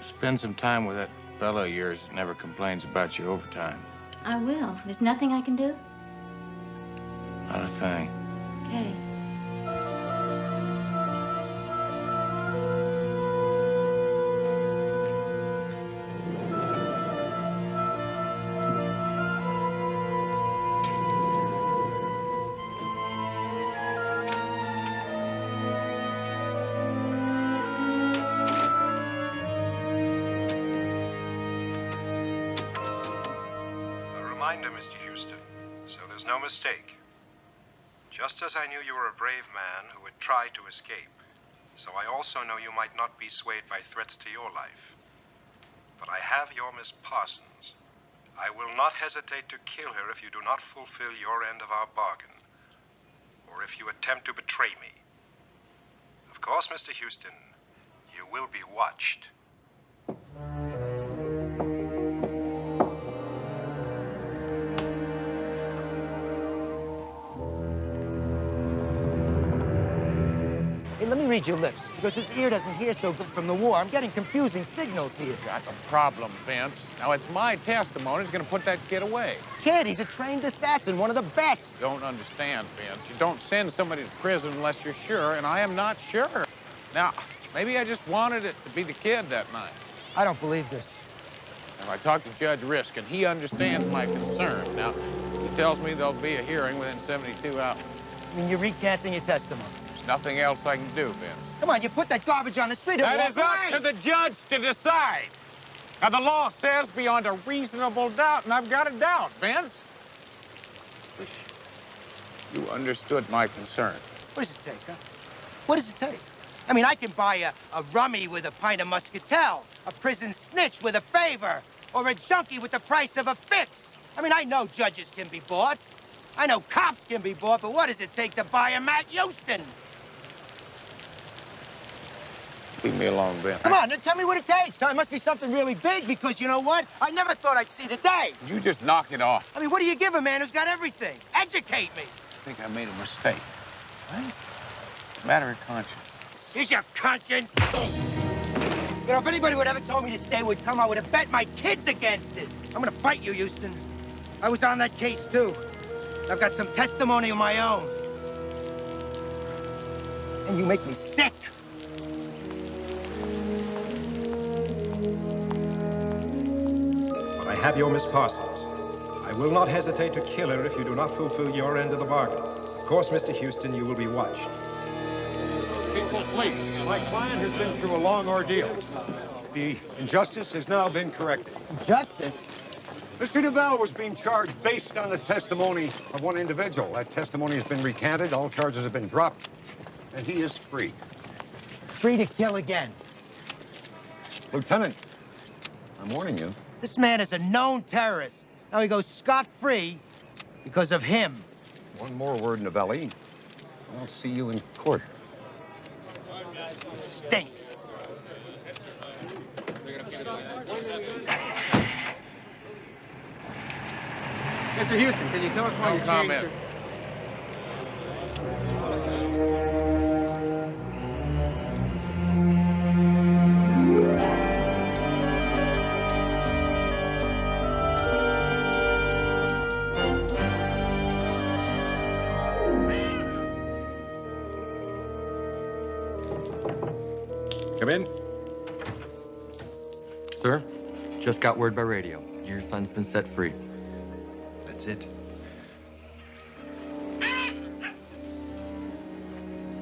spend some time with that fellow of yours that never complains about your overtime. I will. There's nothing I can do? Not a thing. Okay. Mr. Houston, so there's no mistake. Just as I knew you were a brave man who would try to escape, so I also know you might not be swayed by threats to your life. But I have your Miss Parsons. I will not hesitate to kill her if you do not fulfill your end of our bargain, or if you attempt to betray me. Of course, Mr. Houston, you will be watched. Hey, let me read your lips, because this ear doesn't hear so good from the war. I'm getting confusing signals here. Got a problem, Vince. Now, it's my testimony that's going to put that kid away. Kid, he's a trained assassin, one of the best. Don't understand, Vince. You don't send somebody to prison unless you're sure, and I am not sure. Now, maybe I just wanted it to be the kid that night. I don't believe this. Now, I talked to Judge Risk, and he understands my concern. Now, he tells me there'll be a hearing within 72 hours. I mean, you're recanting your testimony. There's nothing else I can do, Vince. Come on, you put that garbage on the street and That walk is up away. to the judge to decide. Now, the law says beyond a reasonable doubt, and I've got a doubt, Vince. Wish you understood my concern. What does it take, huh? What does it take? I mean, I can buy a rummy with a pint of muscatel, a prison snitch with a favor, or a junkie with the price of a fix. I mean, I know judges can be bought. I know cops can be bought, but what does it take to buy a Matt Houston? Leave me alone, Vince. Come on, then tell me what it takes. It must be something really big, because you know what? I never thought I'd see the day. You just knock it off. I mean, what do you give a man who's got everything? Educate me. I think I made a mistake. Right? It's a matter of conscience. Here's your conscience. You know, if anybody would ever told me this day would come, I would have bet my kids against it. I'm gonna fight you, Houston. I was on that case, too. I've got some testimony of my own. And you make me sick. But I have your Miss Parsons. I will not hesitate to kill her if you do not fulfill your end of the bargain. Of course, Mr. Houston, you will be watched. People, please. My client has been through a long ordeal. The injustice has now been corrected. Justice? Mr. DeVal was being charged based on the testimony of one individual. That testimony has been recanted, all charges have been dropped, and he is free. Free to kill again. Lieutenant, I'm warning you. This man is a known terrorist. Now he goes scot-free because of him. One more word, Novelli. I'll see you in court. It stinks. Mr. Houston, can you tell us why you changed Come in. Sir, just got word by radio. Your son's been set free. That's it.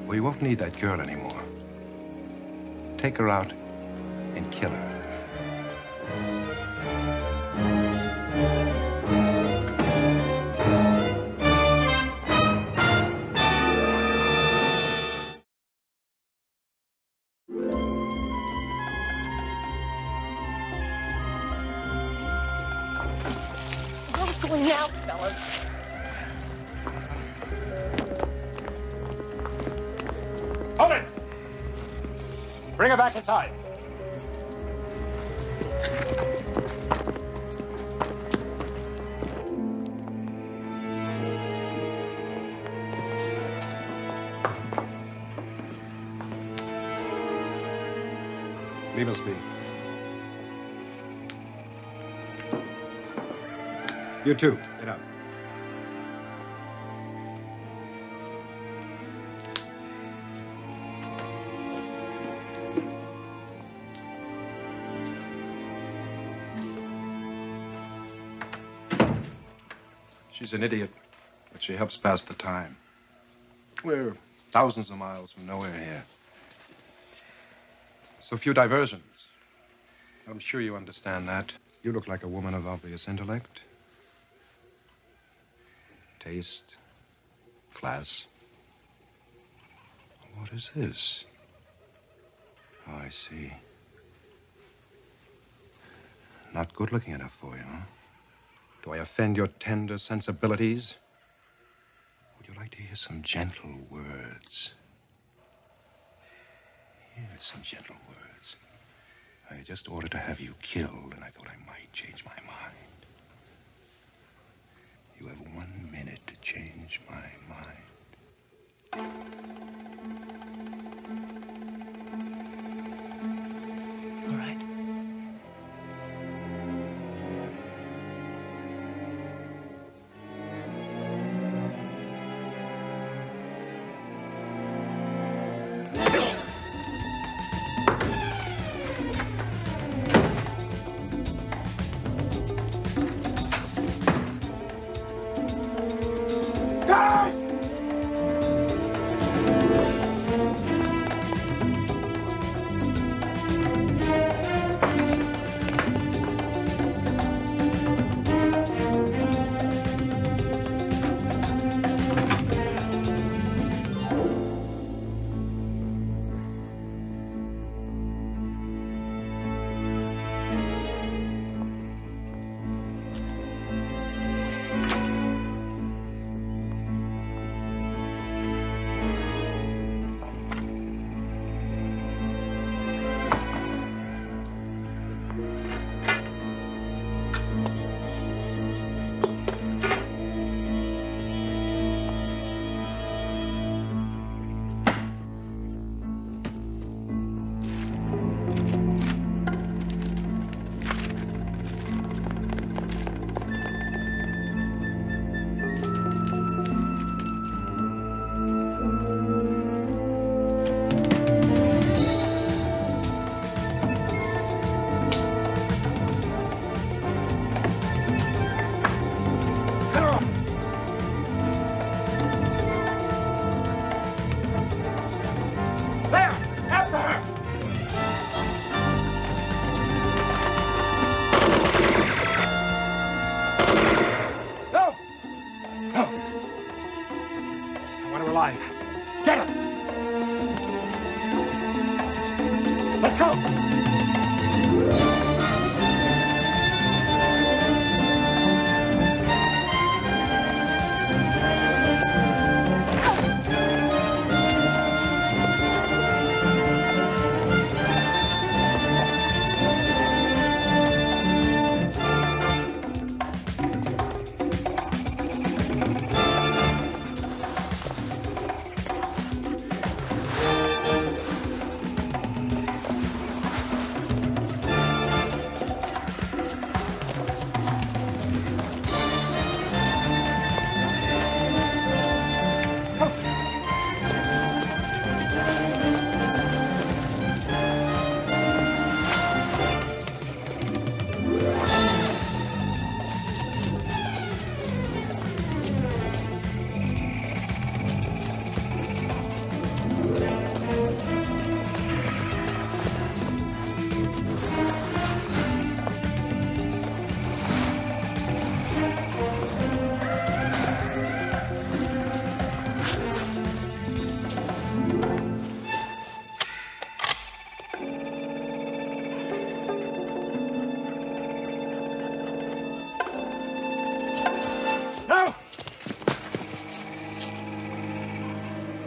We won't need that girl anymore. Take her out and kill her. Now, fellas. Hold it! Bring her back inside. Leave us be. You too. Get up. She's an idiot, but she helps pass the time. We're thousands of miles from nowhere here. So few diversions. I'm sure you understand that. You look like a woman of obvious intellect. Taste, class. What is this? Oh, I see. Not good looking enough for you, huh? Do I offend your tender sensibilities? Would you like to hear some gentle words? Here are some gentle words. I just ordered to have you killed, and I thought I might change my mind. You have 1 minute to change my mind. All right.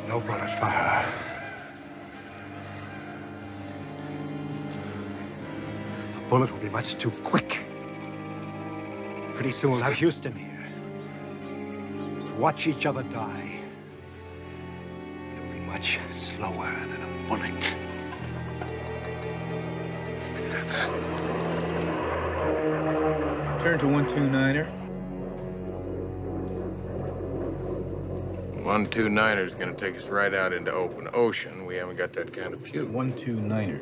No bullet for her. The bullet will be much too quick. Pretty soon we'll have Houston here. Watch each other die. It'll be much slower than a bullet. Turn to 129er. 129er is going to take us right out into open ocean. We haven't got that kind of fuel. 129er.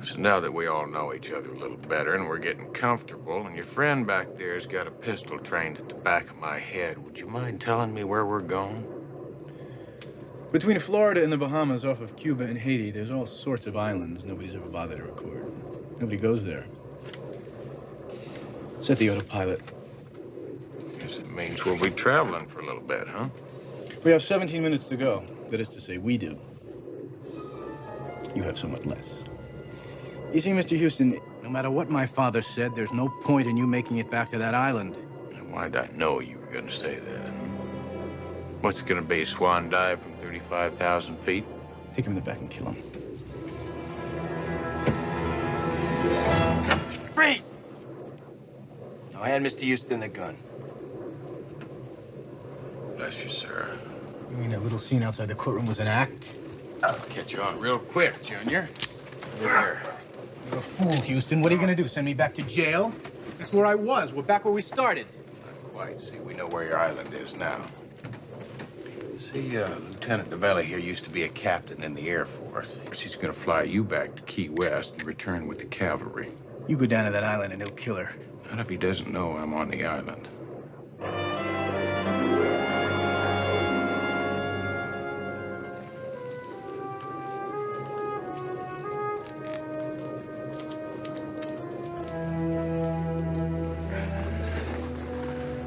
So now that we all know each other a little better and we're getting comfortable, and your friend back there's got a pistol trained at the back of my head, would you mind telling me where we're going? Between Florida and the Bahamas, off of Cuba and Haiti, there's all sorts of islands nobody's ever bothered to record. Nobody goes there. Set the autopilot. Guess it means we'll be traveling for a little bit, huh? We have 17 minutes to go. That is to say, we do. You have somewhat less. You see, Mr. Houston, no matter what my father said, there's no point in you making it back to that island. Why'd I know you were going to say that? What's it going to be, a swan dive from 35,000 feet? Take him in the back and kill him. Freeze! Now, I had Mr. Houston a gun. Bless you, sir. You mean that little scene outside the courtroom was an act? I'll catch you on real quick, Junior. Over there. You're a fool, Houston. What are you gonna do, send me back to jail? That's where I was. We're back where we started. Not quite. See, we know where your island is now. See, Lieutenant DeVelli here used to be a captain in the Air Force. She's gonna fly you back to Key West and return with the cavalry. You go down to that island and he'll kill her. Not if he doesn't know I'm on the island.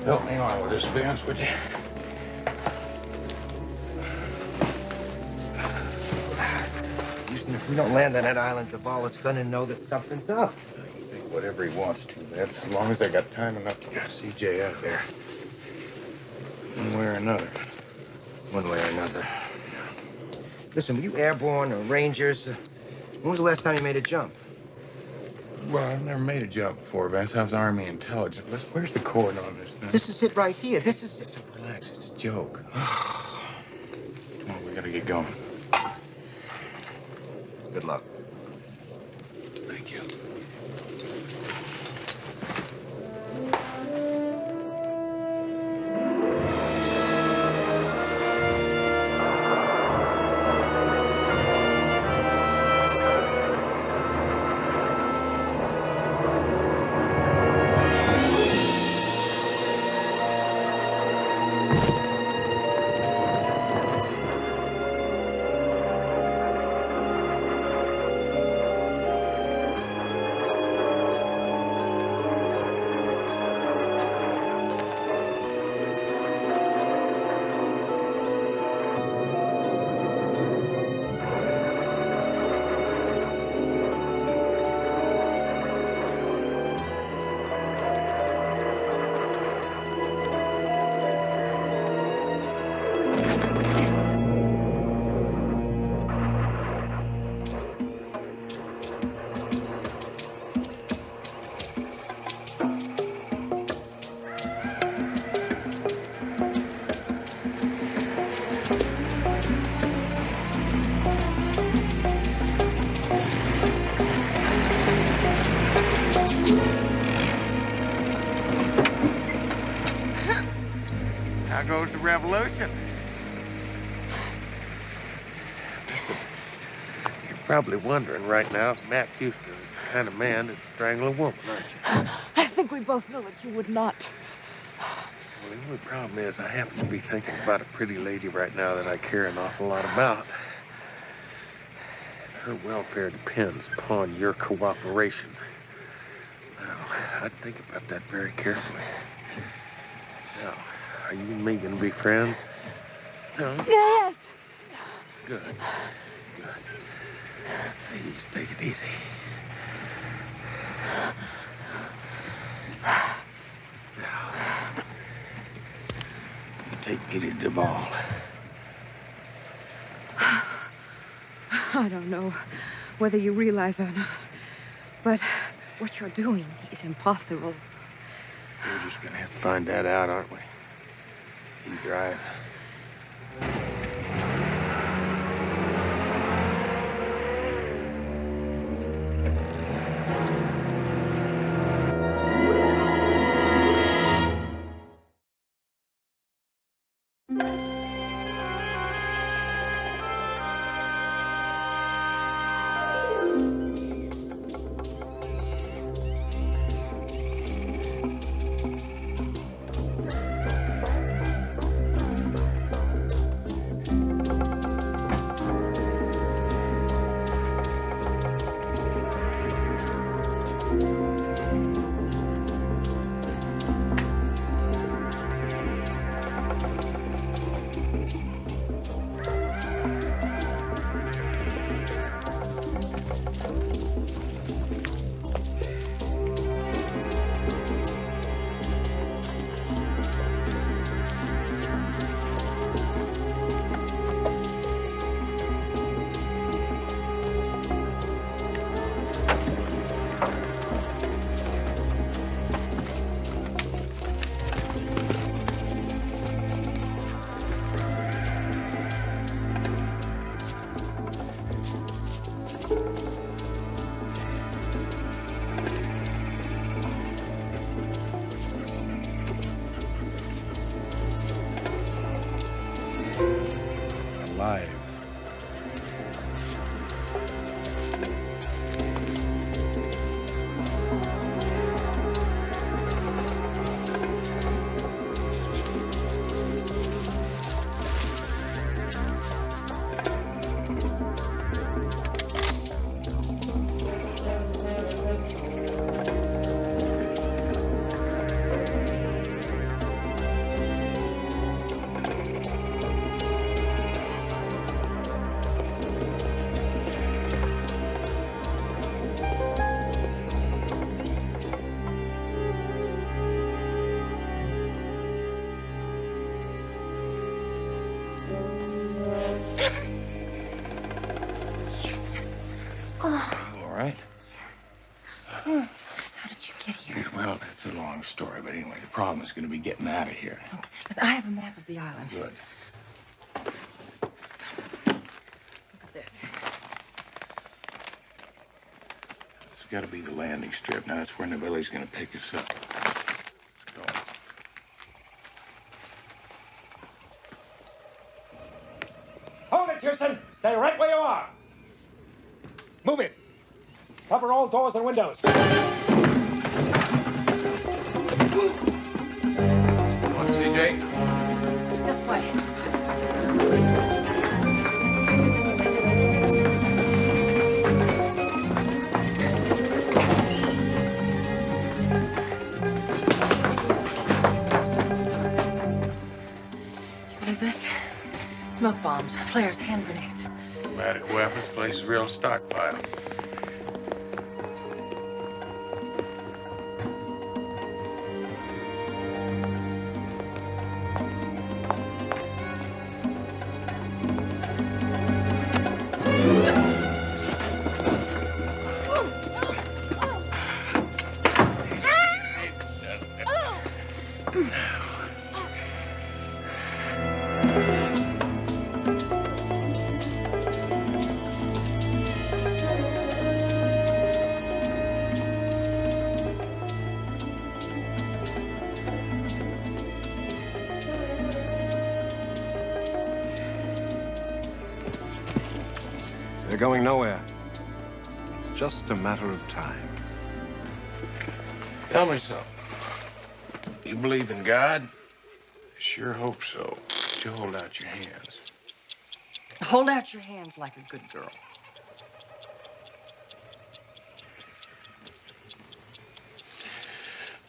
Help me on with this, Vance, would you? Houston, if we don't land on that island, Duvall's gonna know that something's up. You think whatever he wants to, Vance, as long as I got time enough to get CJ out of there. One way or another. One way or another. Listen, were you airborne or Rangers? When was the last time you made a jump? Well, I've never made a jump before, Vance. I was Army intelligence. Where's the cord on this thing? This is it right here. This is it. Relax, it's a joke. Come on, we gotta get going. Good luck. Thank you. was the revolution. Listen, you're probably wondering right now if Matt Houston is the kind of man that'd strangle a woman, aren't you? I think we both know that you would not. Well, the only problem is I happen to be thinking about a pretty lady right now that I care an awful lot about. Her welfare depends upon your cooperation. Now, I'd think about that very carefully. Now, are you and me going to be friends? No? Yes. Good. Good. Now, you just take it easy. Now, you take me to Duval. I don't know whether you realize or not, but what you're doing is impossible. We're just going to have to find that out, aren't we? You drive. Alive. Story, but anyway, the problem is going to be getting out of here. Okay, because I have a map of the island. Good. Look at this. It's got to be the landing strip. Now, that's where Novelli's going to pick us up. Let's go. Hold it, Houston! Stay right where you are! Move it! Cover all doors and windows. CJ? This way. You believe this? Smoke bombs, flares, hand grenades. Automatic weapons, place is real stockpile. They're going nowhere. It's just a matter of time. Tell me something. You believe in God? I sure hope so. But you hold out your hands. Hold out your hands like a good girl.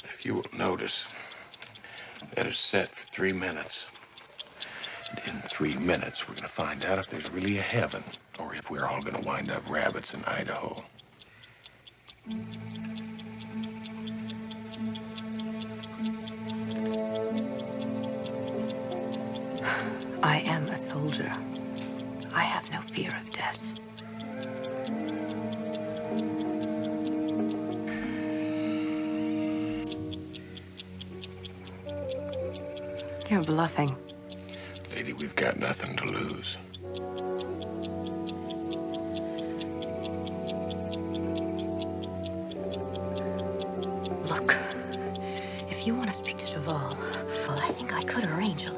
If you will notice, that is set for 3 minutes. And in 3 minutes, we're going to find out if there's really a heaven or if we're all going to wind up rabbits in Idaho. I am a soldier. I have no fear of death. You're bluffing. Lady, we've got nothing to lose. Look, if you want to speak to Duvall, well, I think I could arrange a...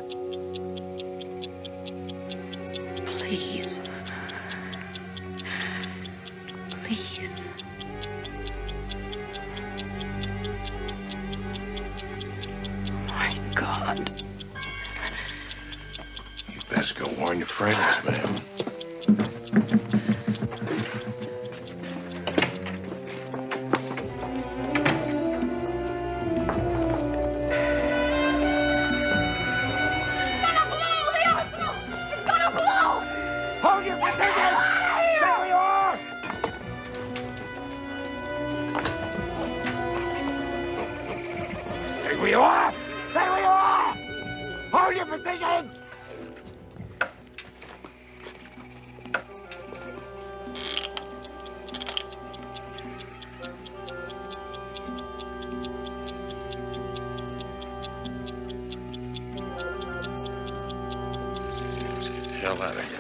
Please. Please. My God. You best go warn your friends, ma'am. Hold your position! Stay where you are! Stay where you are! Stay where you are! Hold your position! Get the hell out of here.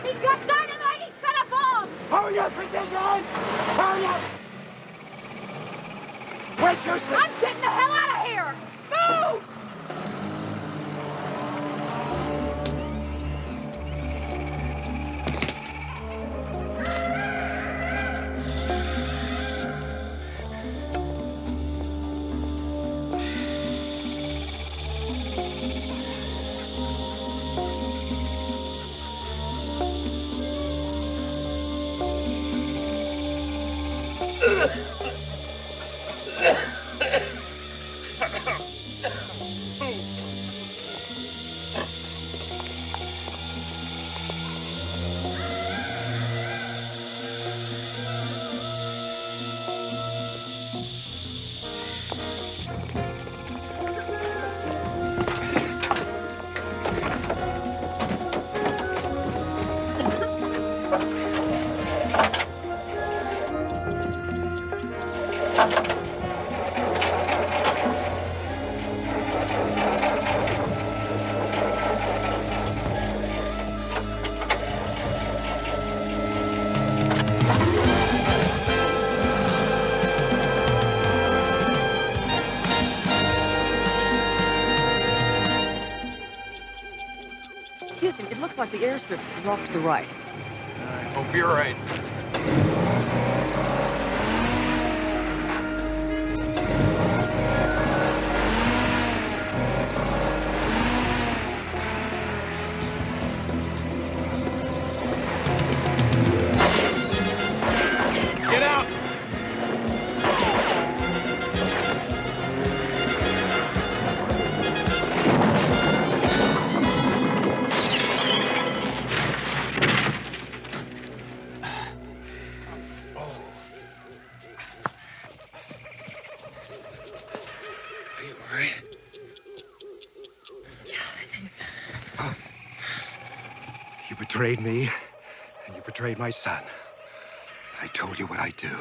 He's got dynamite! He's got a bomb! Hold your position! Hold your... Where's Houston? I'm getting the hell out of here! Move! Houston, it looks like the airstrip is off to the right. I hope you're right. Get out! All right? Yeah, I think so. You betrayed me, and you betrayed my son. I told you what I'd do.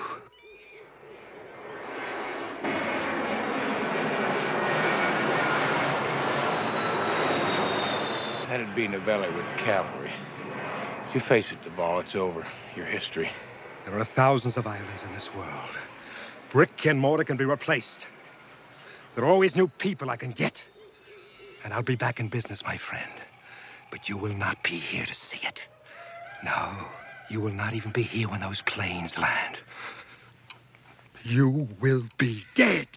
That'd be Novelli with the cavalry. You face it, Duvall, it's over. Your history. There are thousands of islands in this world. Brick and mortar can be replaced. There are always new people I can get. And I'll be back in business, my friend. But you will not be here to see it. No, you will not even be here when those planes land. You will be dead.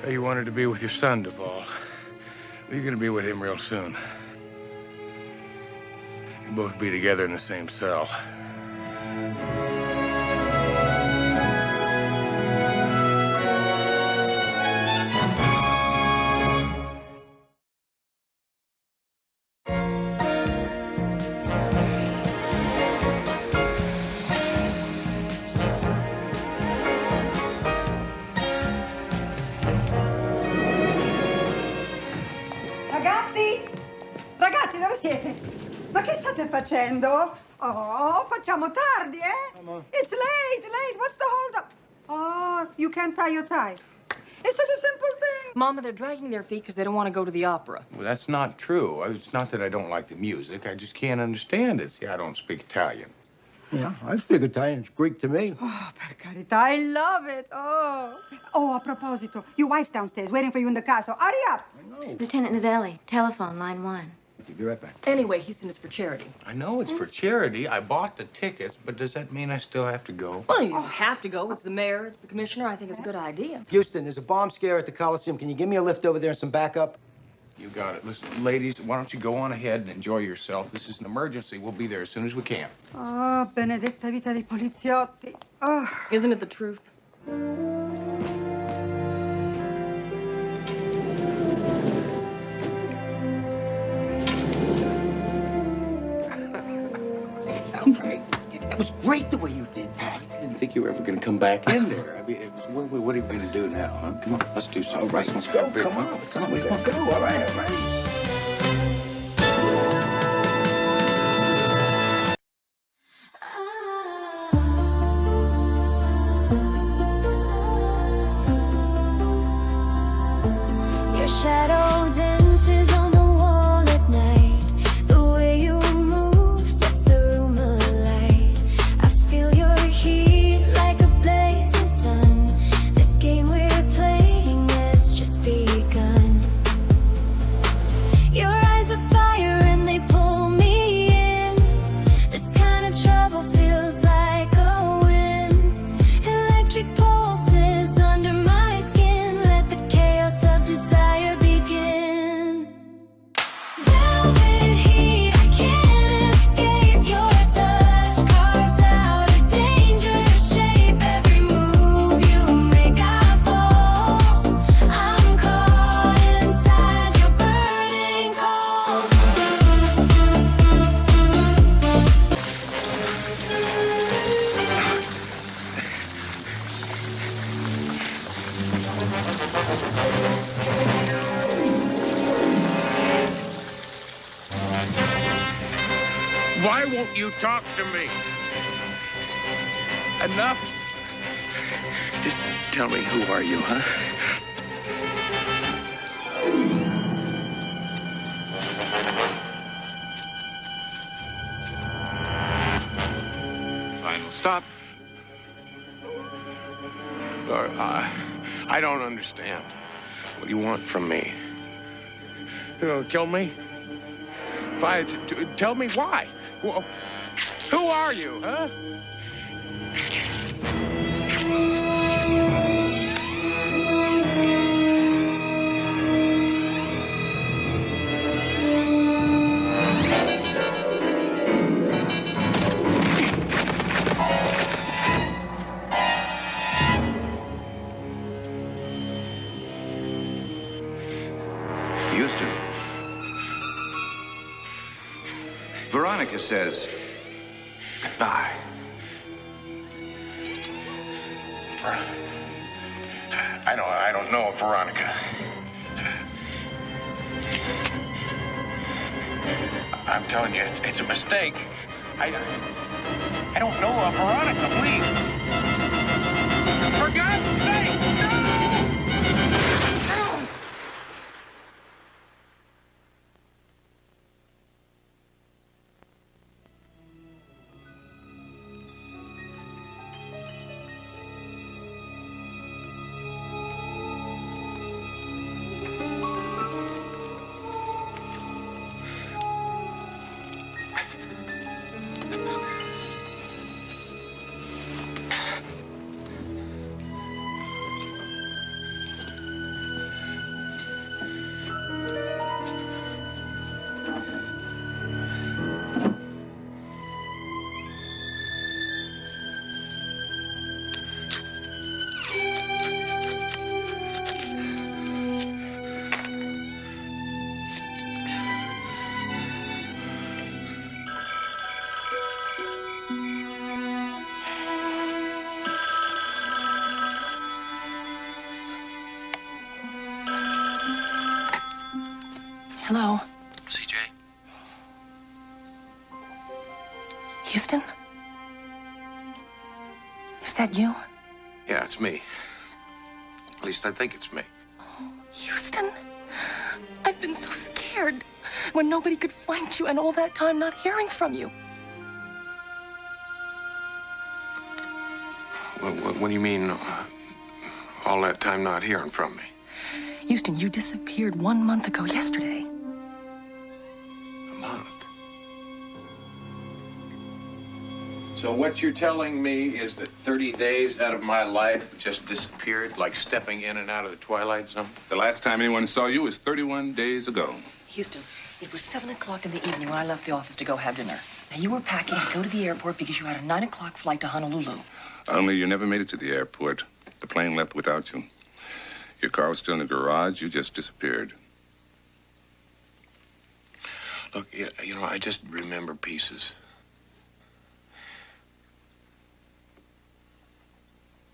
You wanted to be with your son, Duvall. You're gonna be with him real soon. You'll both be together in the same cell. Ragazzi, dove siete? Ma che state facendo? Oh, facciamo tardi, eh? It's late. What's the hold up? Oh, you can't tie your tie. It's such a simple thing. Mama, they're dragging their feet because they don't want to go to the opera. Well, that's not true. It's not that I don't like the music. I just can't understand it. See, I don't speak Italian. Yeah, I speak Italian. It's Greek to me. Oh, per carità, I love it. Oh, a proposito, your wife's downstairs waiting for you in the car, so hurry up. Lieutenant Novelli, telephone, line 1. Be right back. Anyway, Houston, is for charity. I know it's for charity. I bought the tickets, but does that mean I still have to go? Well, you don't have to go. It's the mayor, it's the commissioner. I think it's a good idea. Houston, there's a bomb scare at the Coliseum. Can you give me a lift over there and some backup? You got it. Listen, ladies, why don't you go on ahead and enjoy yourself? This is an emergency. We'll be there as soon as we can. Oh, benedetta vita dei poliziotti. Oh. Isn't it the truth? It was great the way you did that. I didn't think you were ever going to come back in there. I mean, what are you going to do now, huh? Come on, let's do something. All right, let's go. Come on. It's on. We gotta go. All right. Your shadow dances on the wall at night. The way you move sets the room alight. I feel your heat like a blazing sun. This game we're playing has just begun. Your eyes are fire and they pull me in. This kind of trouble feels like a win. Electric pulses under my skin. Let the chaos of desire begin. Velvet heat, I can't escape your touch. Carves out a dangerous shape. Every move you make, I fall. I'm caught inside your burning cold. Why won't you talk to me? Enough? Just tell me, who are you, huh? Final stop. I don't understand. What do you want from me? You gonna kill me? Tell me why. Well, who are you, huh? Houston, Veronica says goodbye. I don't know if Veronica. I'm telling you, it's a mistake. I don't know of Veronica, please. For God's sake, no! Hello? CJ? Houston? Is that you? Yeah, it's me. At least I think it's me. Houston? I've been so scared when nobody could find you and all that time not hearing from you. What do you mean, all that time not hearing from me? Houston, you disappeared 1 month ago yesterday. A month? So what you're telling me is that 30 days out of my life just disappeared, like stepping in and out of the Twilight Zone? The last time anyone saw you was 31 days ago. Houston, it was 7 o'clock in the evening when I left the office to go have dinner. Now, you were packing to go to the airport because you had a 9 o'clock flight to Honolulu. Only you never made it to the airport. The plane left without you. Your car was still in the garage. You just disappeared. Look, you know, I just remember pieces.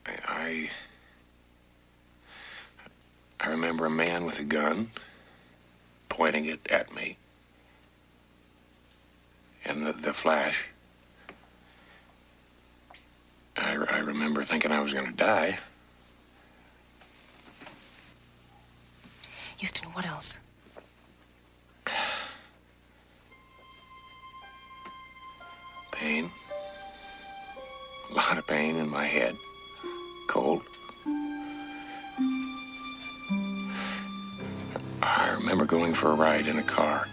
I remember a man with a gun pointing it at me. And the flash. I remember thinking I was going to die. Houston, what else? Pain. A lot of pain in my head. Cold. I remember going for a ride in a car.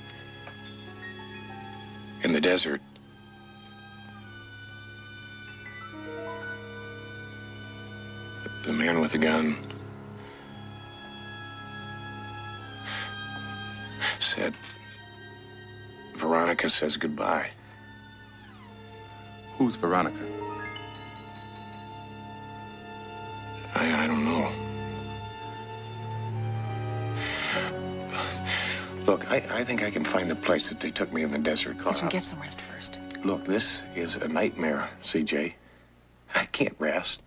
In the desert. The man with the gun said, Veronica says goodbye. Who's Veronica? I don't know. Look, I think I can find the place that they took me in the desert car. Houston, get some rest first. Look, this is a nightmare, CJ. I can't rest.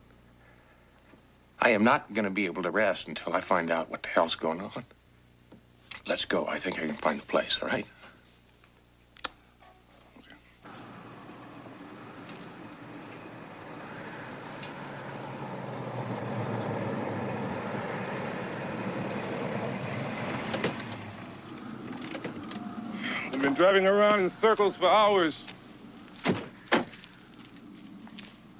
I am not going to be able to rest until I find out what the hell's going on. Let's go. I think I can find the place, all right? I've been driving around in circles for hours.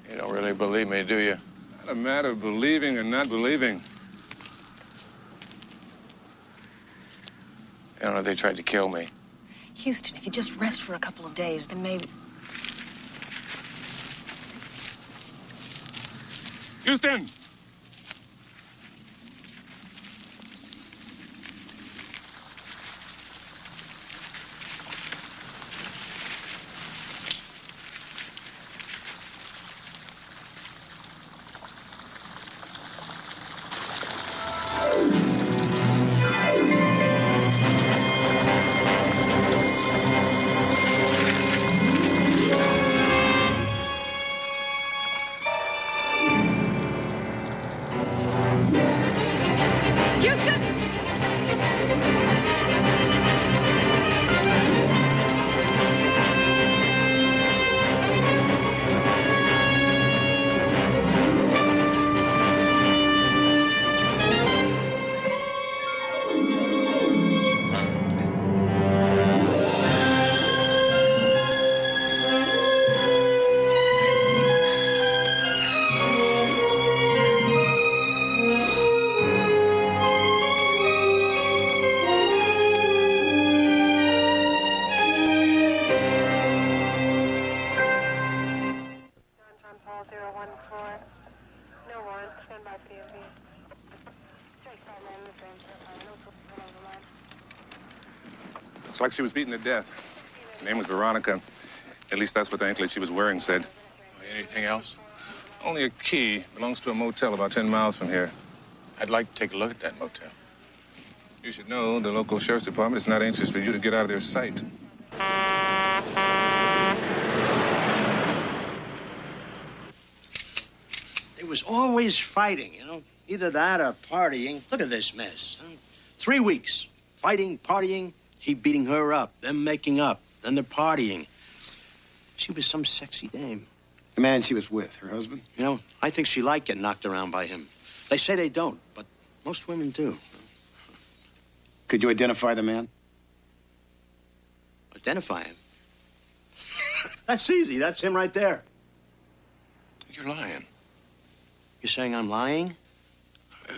You don't really believe me, do you? It's not a matter of believing or not believing. You know, they tried to kill me. Houston, if you just rest for a couple of days, then maybe... Houston! Looks like she was beaten to death. Her name was Veronica. At least that's what the anklet she was wearing said. Anything else? Only a key. Belongs to a motel about 10 miles from here. I'd like to take a look at that motel. You should know the local sheriff's department is not anxious for you to get out of their sight. There was always fighting, you know. Either that or partying. Look at this mess. Huh? 3 weeks. Fighting, partying, he beating her up, them making up, then the partying. She was some sexy dame. The man she was with, her husband? You know, I think she liked getting knocked around by him. They say they don't, but most women do. Could you identify the man? Identify him? That's easy. That's him right there. You're lying. You're saying I'm lying?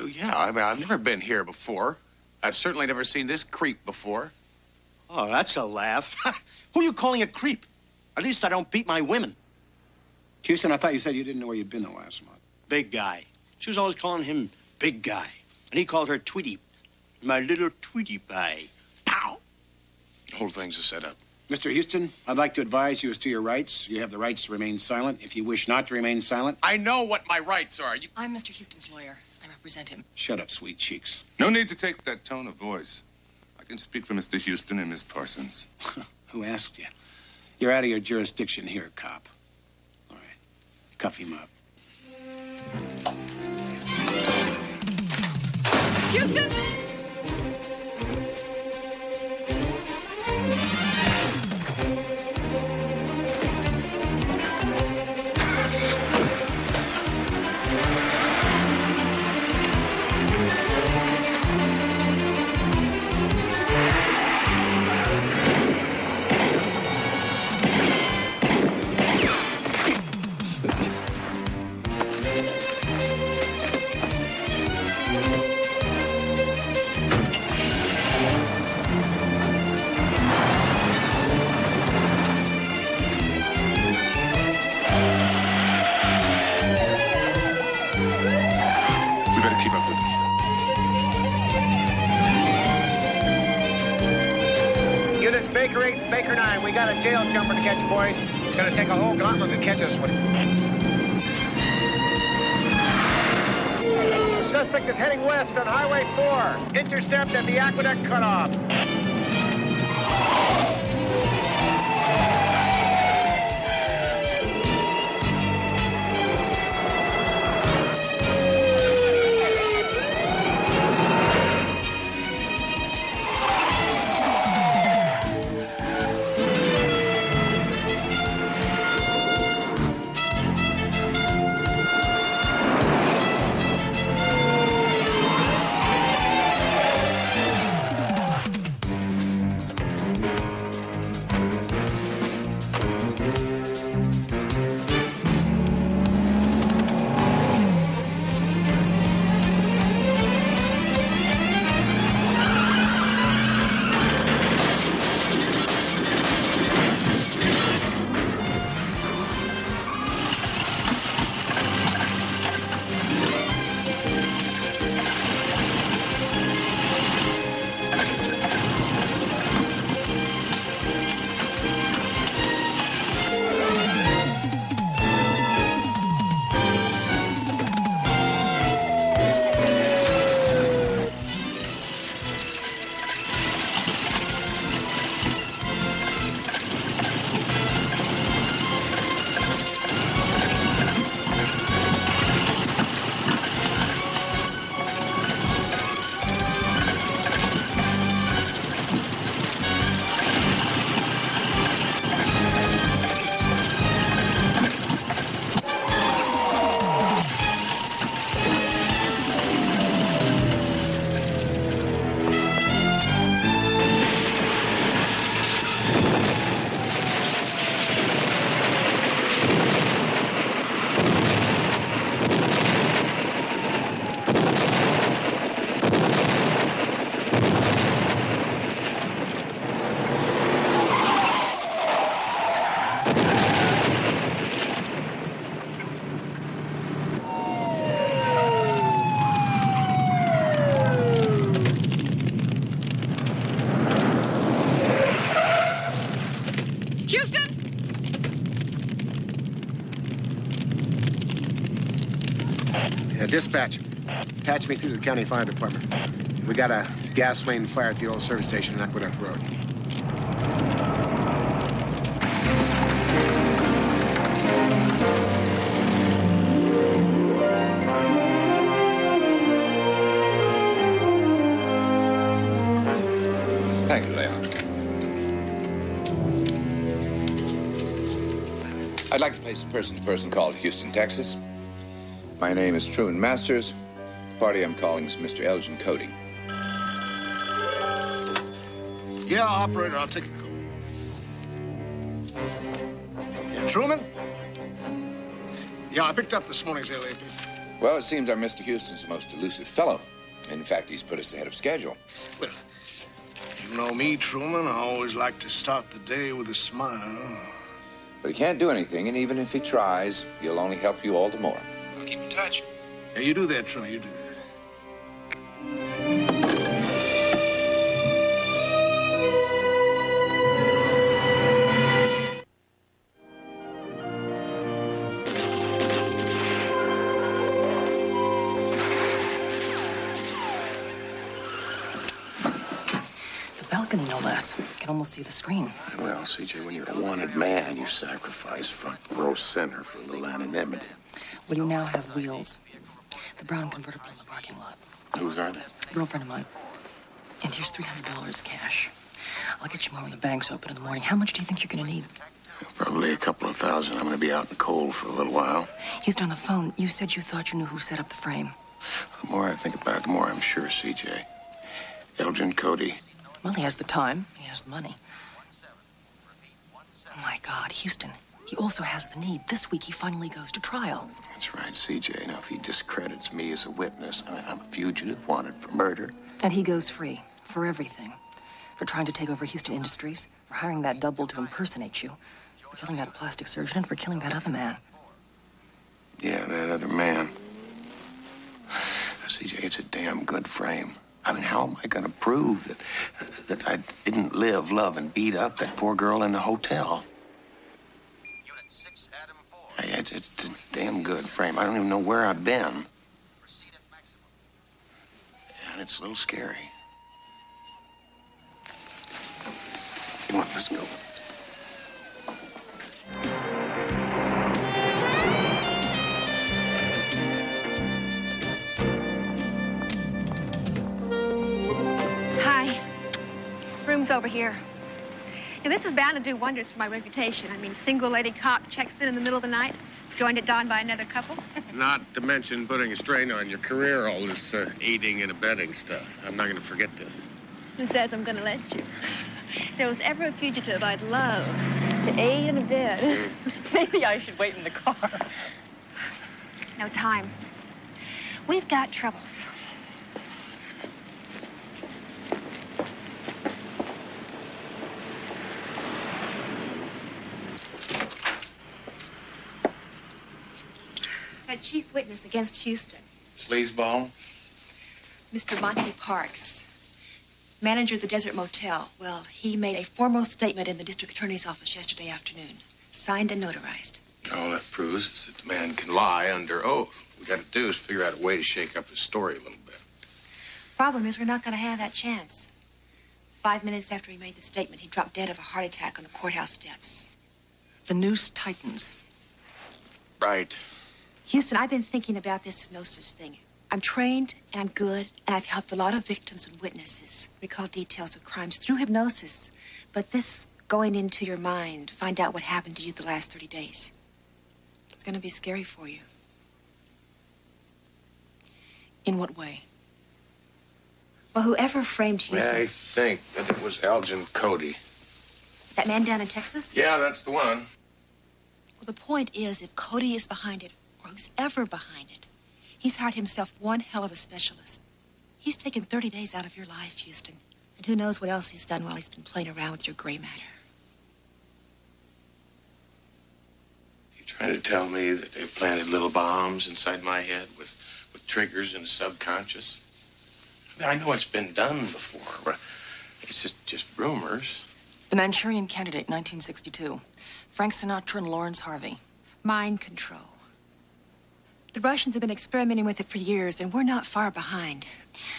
Yeah, I mean, I've never been here before. I've certainly never seen this creep before. Oh, that's a laugh. Who are you calling a creep? At least I don't beat my women. Houston, I thought you said you didn't know where you'd been the last month. Big guy. She was always calling him big guy. And he called her Tweety. My little Tweety pie. Pow! The whole thing's a setup. Mr. Houston, I'd like to advise you as to your rights. You have the rights to remain silent. If you wish not to remain silent... I know what my rights are. I'm Mr. Houston's lawyer. I represent him. Shut up, sweet cheeks. No need to take that tone of voice. I can speak for Mr. Houston and Miss Parsons. Who asked you? You're out of your jurisdiction here, cop. All right. Cuff him up. Houston! Baker 8, Baker 9. We got a jail jumper to catch, boys. It's gonna take a whole gauntlet to catch us. The suspect is heading west on Highway 4. Intercept at the Aqueduct cutoff. Dispatch. Patch me through to the county fire department. We got a gasoline fire at the old service station on Aqueduct Road. Thank you, Leon. I'd like to place a person-to-person call to Houston, Texas. My name is Truman Masters. The party I'm calling is Mr. Elgin Cody. Yeah, operator, I'll take the call. Yeah, Truman? Yeah, I picked up this morning's LAP. Well, it seems our Mr. Houston's the most elusive fellow. In fact, he's put us ahead of schedule. Well, you know me, Truman. I always like to start the day with a smile. But he can't do anything, and even if he tries, he'll only help you all the more. I'll keep in touch. Yeah, you do that, Truman, you do that. No less. You can almost see the screen. Well, CJ, when you're a wanted man, you sacrifice front row center for a little anonymity. Well, you now have wheels. The brown convertible in the parking lot. Whose are they? Girlfriend of mine. And here's $300 cash. I'll get you more when the bank's open in the morning. How much do you think you're going to need? Probably a couple of thousand. I'm going to be out in the cold for a little while. Houston, on the phone, you said you thought you knew who set up the frame. The more I think about it, the more I'm sure, CJ. Elgin Cody. Well, he has the time. He has the money. Oh, my God, Houston. He also has the need. This week, he finally goes to trial. That's right, CJ. Now, if he discredits me as a witness, I'm a fugitive wanted for murder. And he goes free for everything. For trying to take over Houston Industries, for hiring that double to impersonate you, for killing that plastic surgeon, and for killing that other man. Yeah, that other man. CJ, it's a damn good frame. I mean, how am I going to prove that I didn't live, love, and beat up that poor girl in the hotel? Unit 6, Adam 4. Hey, it's a damn good frame. I don't even know where I've been. Proceed at maximum. And it's a little scary. Come on, let's go. Room's over here. Now, this is bound to do wonders for my reputation. I mean, single lady cop checks in the middle of the night, joined at dawn by another couple. Not to mention putting a strain on your career, all this aiding and abetting stuff. I'm not going to forget this. Who says I'm going to let you? If there was ever a fugitive I'd love to aid and abet. Maybe I should wait in the car. No time. We've got troubles. Chief witness against Houston. Sleazeball? Mr. Monty Parks, manager of the Desert Motel. Well, he made a formal statement in the district attorney's office yesterday afternoon. Signed and notarized. All that proves is that the man can lie under oath. What we got to do is figure out a way to shake up his story a little bit. Problem is, we're not going to have that chance. 5 minutes after he made the statement, he dropped dead of a heart attack on the courthouse steps. The noose tightens. Right. Houston, I've been thinking about this hypnosis thing. I'm trained, and I'm good, and I've helped a lot of victims and witnesses recall details of crimes through hypnosis. But this going into your mind, find out what happened to you the last 30 days. It's going to be scary for you. In what way? Well, whoever framed Houston... I think that it was Elgin Cody. That man down in Texas? Yeah, that's the one. Well, the point is, if Cody is behind it, or who's ever behind it, he's hired himself one hell of a specialist. He's taken 30 days out of your life, Houston. And who knows what else he's done while he's been playing around with your gray matter. You trying to tell me that they planted little bombs inside my head with triggers in the subconscious? I mean, I know it's been done before, but it's just rumors. The Manchurian Candidate, 1962. Frank Sinatra and Lawrence Harvey. Mind control. The Russians have been experimenting with it for years, and we're not far behind.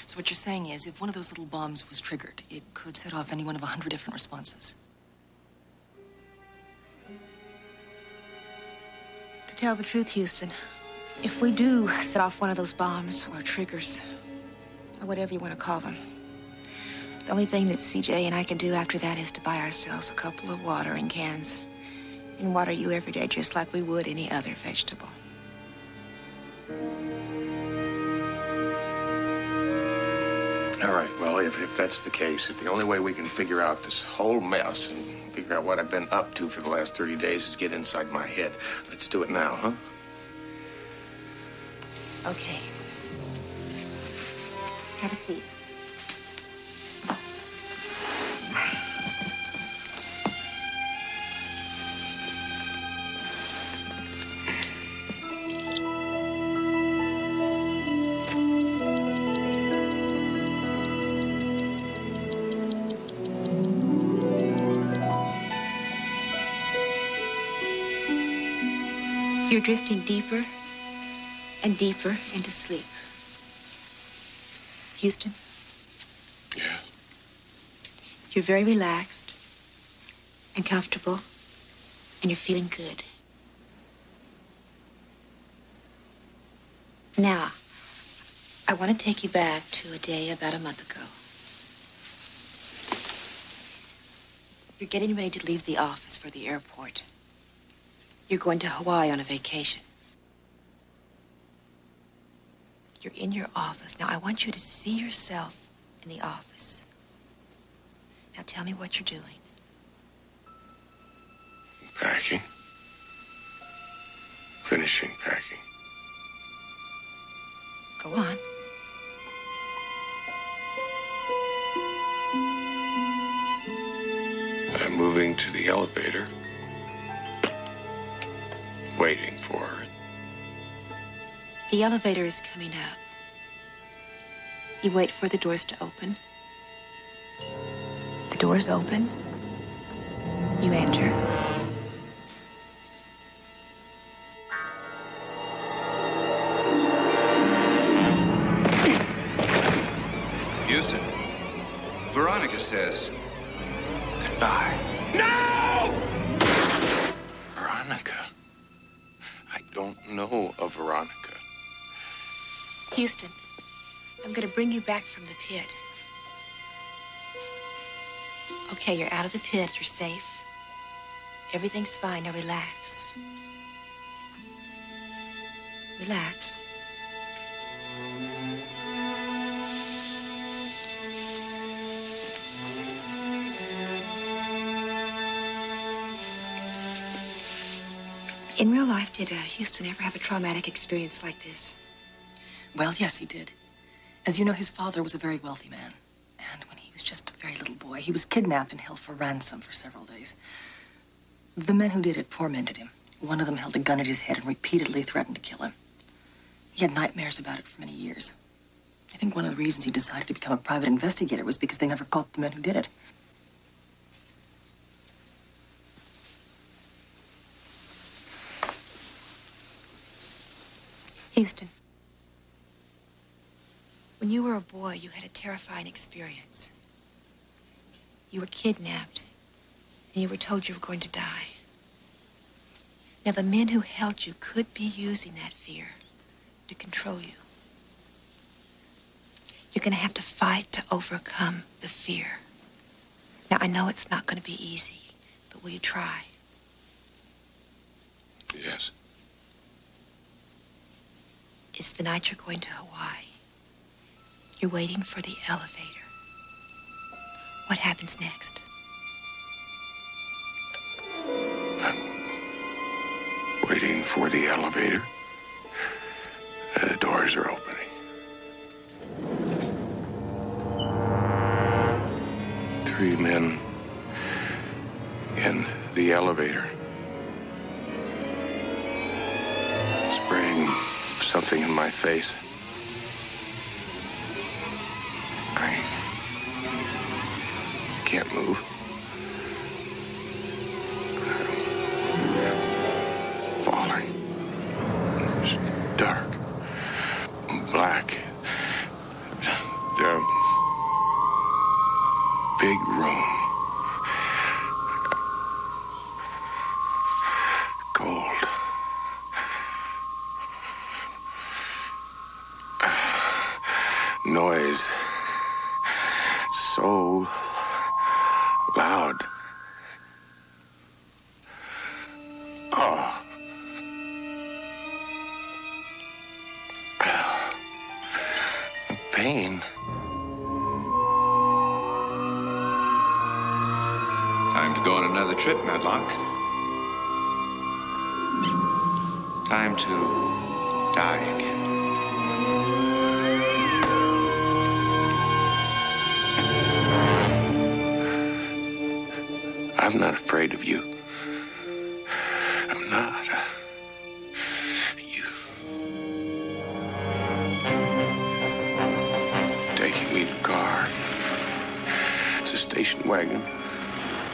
So what you're saying is, if one of those little bombs was triggered, it could set off any one of 100 different responses. To tell the truth, Houston, if we do set off one of those bombs or triggers, or whatever you want to call them, the only thing that CJ and I can do after that is to buy ourselves a couple of watering cans and water you every day just like we would any other vegetable. All right, well, if that's the case, if the only way we can figure out this whole mess and figure out what I've been up to for the last 30 days is get inside my head, let's do it now, huh? Okay. Have a seat. You're drifting deeper and deeper into sleep. Houston? Yeah. You're very relaxed and comfortable, and you're feeling good. Now, I want to take you back to a day about a month ago. You're getting ready to leave the office for the airport. You're going to Hawaii on a vacation. You're in your office. Now, I want you to see yourself in the office. Now, tell me what you're doing. Packing. Finishing packing. Go on. I'm moving to the elevator. Waiting for her. The elevator is coming up. You wait for the doors to open. The doors open. You enter. Houston, Veronica says goodbye. No! Veronica. I don't know a Veronica. Houston, I'm going to bring you back from the pit. Okay, you're out of the pit. You're safe. Everything's fine. Now relax. Relax. In real life, did Houston ever have a traumatic experience like this? Well, yes, he did. As you know, his father was a very wealthy man. And when he was just a very little boy, he was kidnapped and held for ransom for several days. The men who did it tormented him. One of them held a gun at his head and repeatedly threatened to kill him. He had nightmares about it for many years. I think one of the reasons he decided to become a private investigator was because they never caught the men who did it. Houston, when you were a boy, you had a terrifying experience. You were kidnapped, and you were told you were going to die. Now, the men who held you could be using that fear to control you. You're going to have to fight to overcome the fear. Now, I know it's not going to be easy, but will you try? Yes. It's the night you're going to Hawaii. You're waiting for the elevator. What happens next? I'm waiting for the elevator. The doors are opening. 3 men in the elevator. Spraying something in my face. I can't move. I'm falling. It's dark. big room. Cold. Noise. So loud. Oh. Pain. Time to go on another trip, Matlock. Time to die again. I'm not afraid of you. I'm not. You. Taking me to the car. It's a station wagon.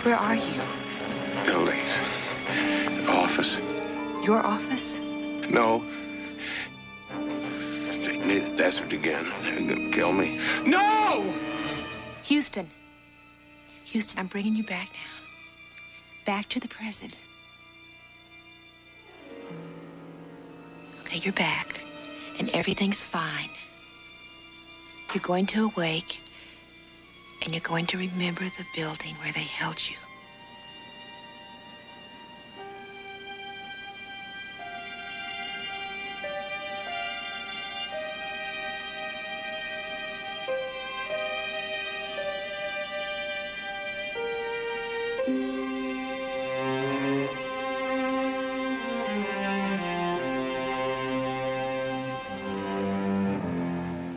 Where are you? Buildings. Office. Your office? No. Take me to the desert again. They're gonna kill me. No! Houston. Houston, I'm bringing you back now. Back to the present. Okay, you're back, and everything's fine. You're going to awake, and you're going to remember the building where they held you.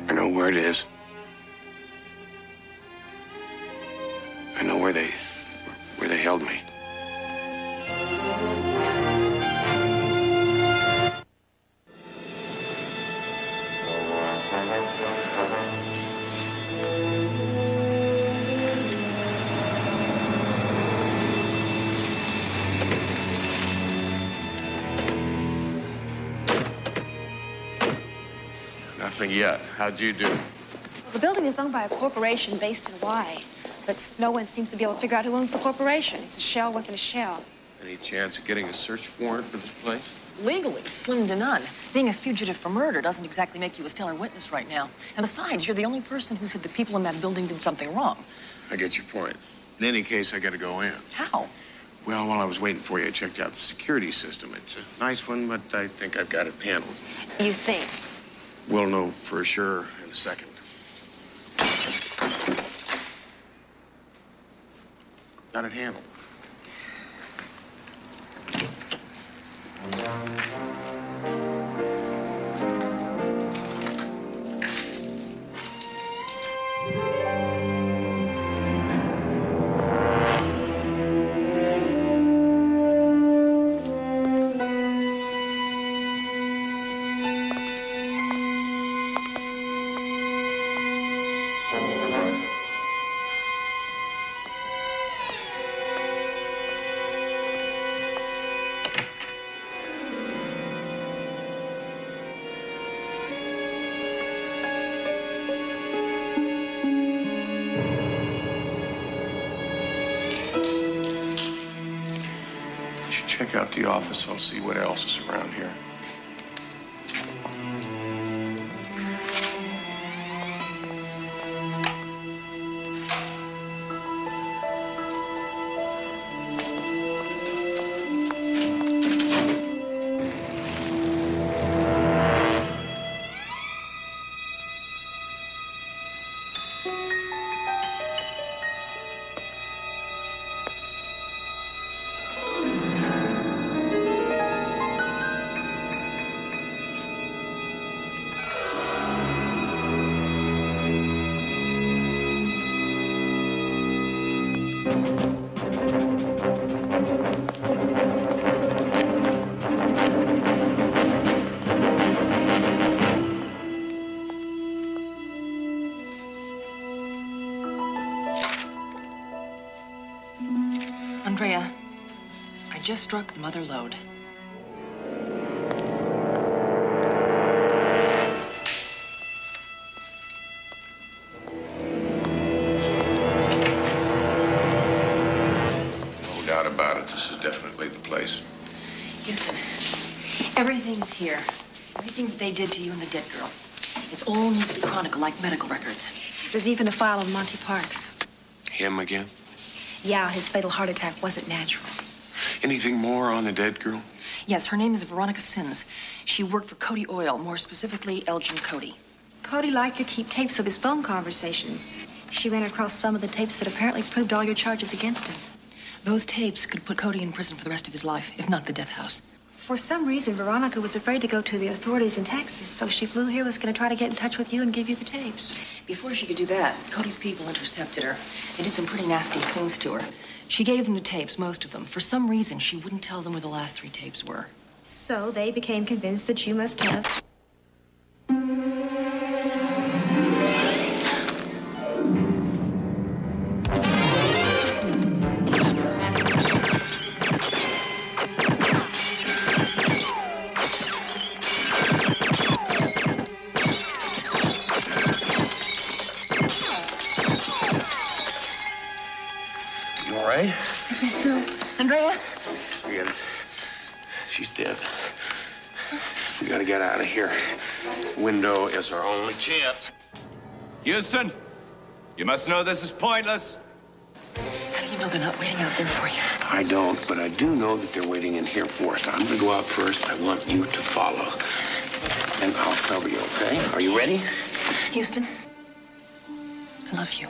I know where it is. I know where they held me. Nothing yet. How'd you do? The building is owned by a corporation based in Hawaii, but no one seems to be able to figure out who owns the corporation. It's a shell within a shell. Any chance of getting a search warrant for this place? Legally, slim to none. Being a fugitive for murder doesn't exactly make you a stellar witness right now. And besides, you're the only person who said the people in that building did something wrong. I get your point. In any case, I gotta go in. How? Well, while I was waiting for you, I checked out the security system. It's a nice one, but I think I've got it handled. You think? We'll know for sure in a second. Got it handled. Check out the office. I'll see what else is around here. Andrea, I just struck the mother lode. definitely the place. Houston, everything's here. Everything that they did to you and the dead girl. It's all neatly chronicled like medical records. There's even a file of Monty Parks. Him again? Yeah, his fatal heart attack wasn't natural. Anything more on the dead girl? Yes, her name is Veronica Sims. She worked for Cody Oil, more specifically Elgin Cody. Cody liked to keep tapes of his phone conversations. She ran across some of the tapes that apparently proved all your charges against him. Those tapes could put Cody in prison for the rest of his life, if not the death house. For some reason, Veronica was afraid to go to the authorities in Texas, so she flew here, was going to try to get in touch with you and give you the tapes. Before she could do that, Cody's people intercepted her. They did some pretty nasty things to her. She gave them the tapes, most of them. For some reason, she wouldn't tell them where the last 3 tapes were. So they became convinced that you must have... Right? I guess so. Andrea? Forget it. She's dead. We gotta get out of here. Window is our only chance. Houston, you must know this is pointless. How do you know they're not waiting out there for you? I don't, but I do know that they're waiting in here for us. I'm gonna go out first. I want you to follow. And I'll cover you, okay? Are you ready? Houston, I love you.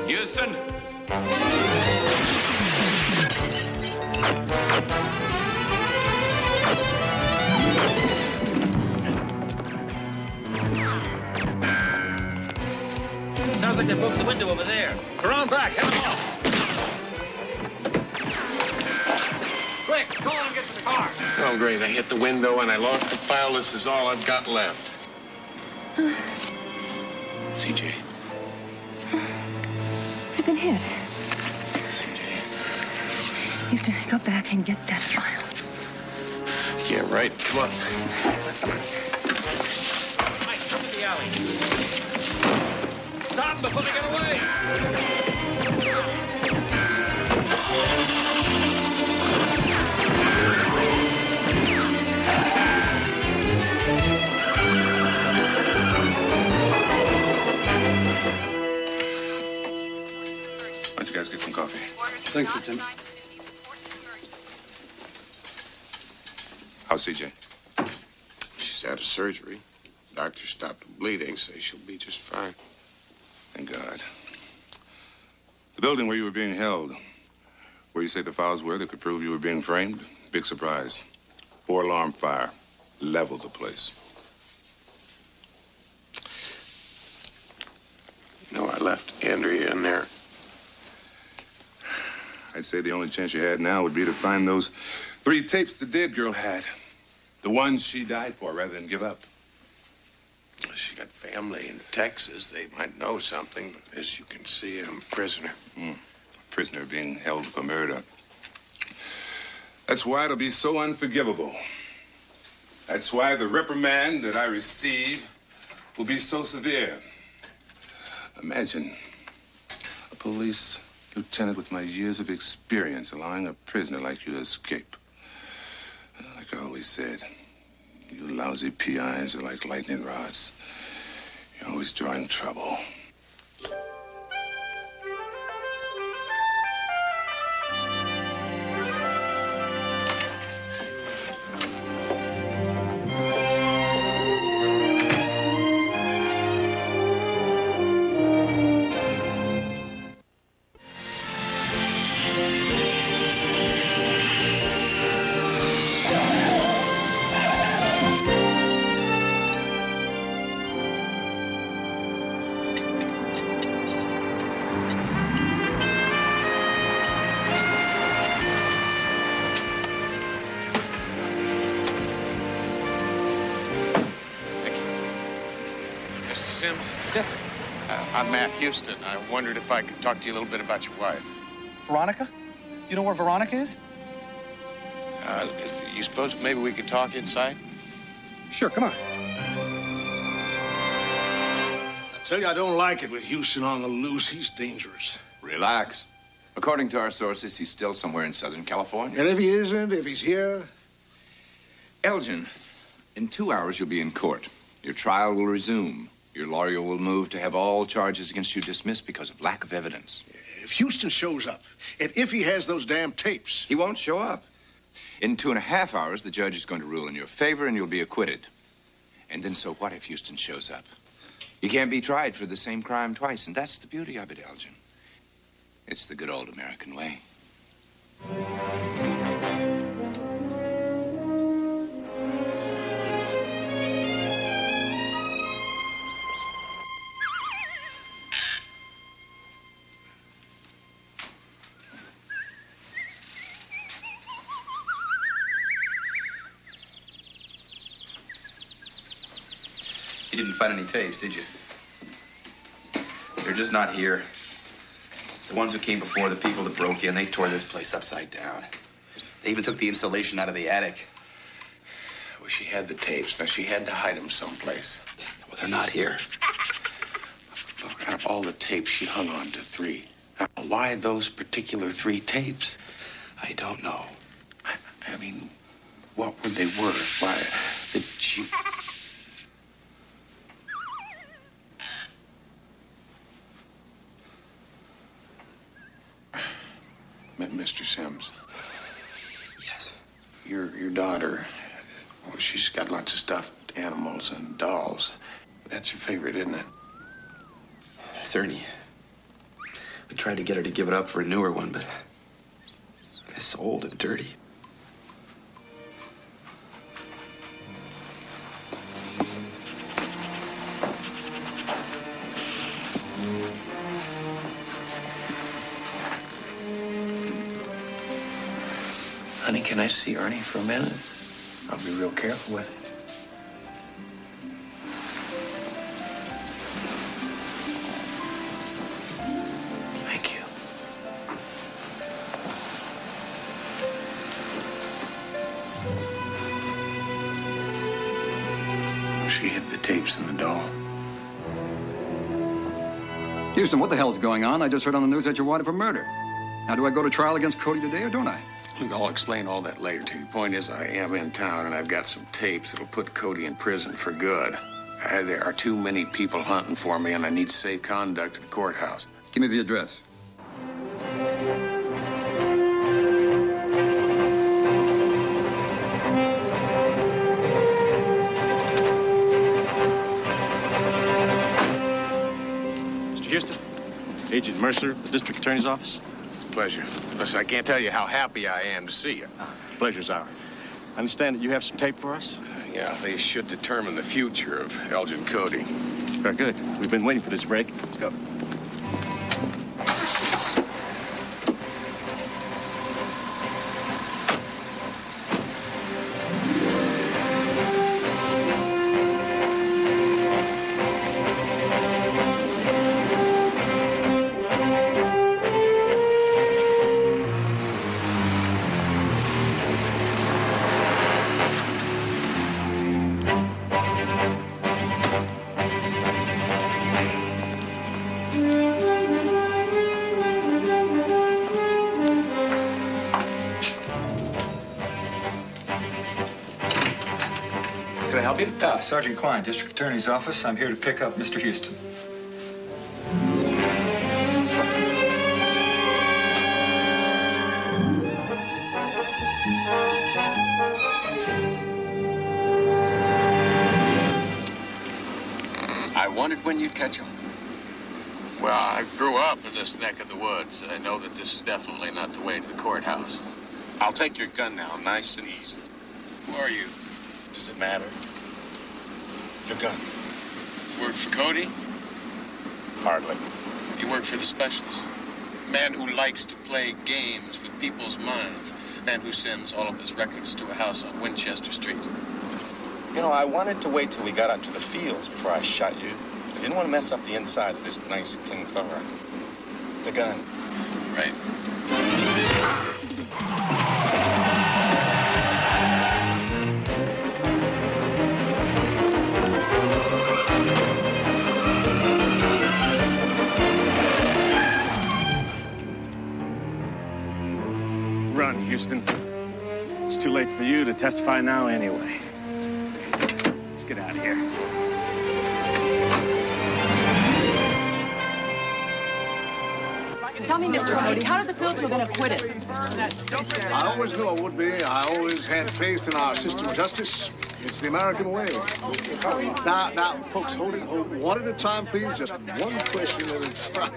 Houston! Sounds like they broke the window over there. Around back, head them off. Quick, go on and get to the car. Oh, great. I hit the window and I lost the file. This is all I've got left. CJ. I've been hit. Houston, go back and get that file. Yeah, right. Come on. Mike, come to the alley. Stop before they get away. Why don't you guys get some coffee? Thanks, Lieutenant. How's CJ? She's out of surgery. Doctor stopped the bleeding, so she'll be just fine. Thank God. The building where you were being held, where you say the files were that could prove you were being framed, big surprise. 4-alarm fire. Leveled the place. No, I left Andrea in there. I'd say the only chance you had now would be to find those 3 tapes the dead girl had. The ones she died for, rather than give up. She's got family in Texas. They might know something, but as you can see, I'm a prisoner. A prisoner being held for murder. That's why it'll be so unforgivable. That's why the reprimand that I receive will be so severe. Imagine a police lieutenant with my years of experience allowing a prisoner like you to escape. Like I always said, you lousy PIs are like lightning rods. You're always drawing trouble. Sims? Yes, sir. I'm Matt Houston. I wondered if I could talk to you a little bit about your wife. Veronica? You know where Veronica is? You suppose maybe we could talk inside? Sure, come on. Tell you, I don't like it with Houston on the loose. He's dangerous. Relax. According to our sources, he's still somewhere in Southern California. And if he isn't, if he's here? Elgin, in 2 hours you'll be in court. Your trial will resume. Your lawyer will move to have all charges against you dismissed because of lack of evidence. If Houston shows up, and if he has those damn tapes... He won't show up. In 2.5 hours, the judge is going to rule in your favor and you'll be acquitted. And then so what if Houston shows up? You can't be tried for the same crime twice, and that's the beauty of it, Elgin. It's the good old American way. You didn't find any tapes, did you? They're just not here. The ones who came before, the people that broke in, they tore this place upside down. They even took the insulation out of the attic. Well, she had the tapes. Now, she had to hide them someplace. Well, they're not here. Look, out of all the tapes, she hung on to 3. Now, why those particular 3 tapes? I don't know. I mean, what were they worth? Why did she... Mr. Sims. Yes. Your daughter, well, she's got lots of stuffed animals and dolls. That's your favorite, isn't it? It's Ernie. We tried to get her to give it up for a newer one, but it's old and dirty. Honey, can I see Ernie for a minute? I'll be real careful with it. Thank you. She hid the tapes in the doll. Houston, what the hell's going on? I just heard on the news that you're wanted for murder. Now, do I go to trial against Cody today or don't I? Look, I'll explain all that later to you. Point is, I am in town, and I've got some tapes that'll put Cody in prison for good. There are too many people hunting for me, and I need safe conduct at the courthouse. Give me the address. Mr. Houston, Agent Mercer, the District Attorney's Office. It's a pleasure. Listen, I can't tell you how happy I am to see you. Pleasure's ours. I understand that you have some tape for us? Yeah, they should determine the future of Elgin Cody. Very good. We've been waiting for this break. Let's go. Can I help you? Sergeant Klein, District Attorney's Office. I'm here to pick up Mr. Houston. I wondered when you'd catch on. Well, I grew up in this neck of the woods. I know that this is definitely not the way to the courthouse. I'll take your gun now, nice and easy. Who are you? Does it matter? Your gun. You work for Cody? Hardly. You work for the specialist. Man who likes to play games with people's minds. Man who sends all of his records to a house on Winchester Street. You know, I wanted to wait till we got out to the fields before I shot you. I didn't want to mess up the insides of this nice, clean car. The gun. Right. too late for you to testify now anyway. Let's get out of here. Tell me, Mr. Cody, how does it feel to have been acquitted? I always knew I would be. I always had faith in our system of justice. It's the American way. Now, folks, hold it. Hold one at a time, please. Just one question at a time.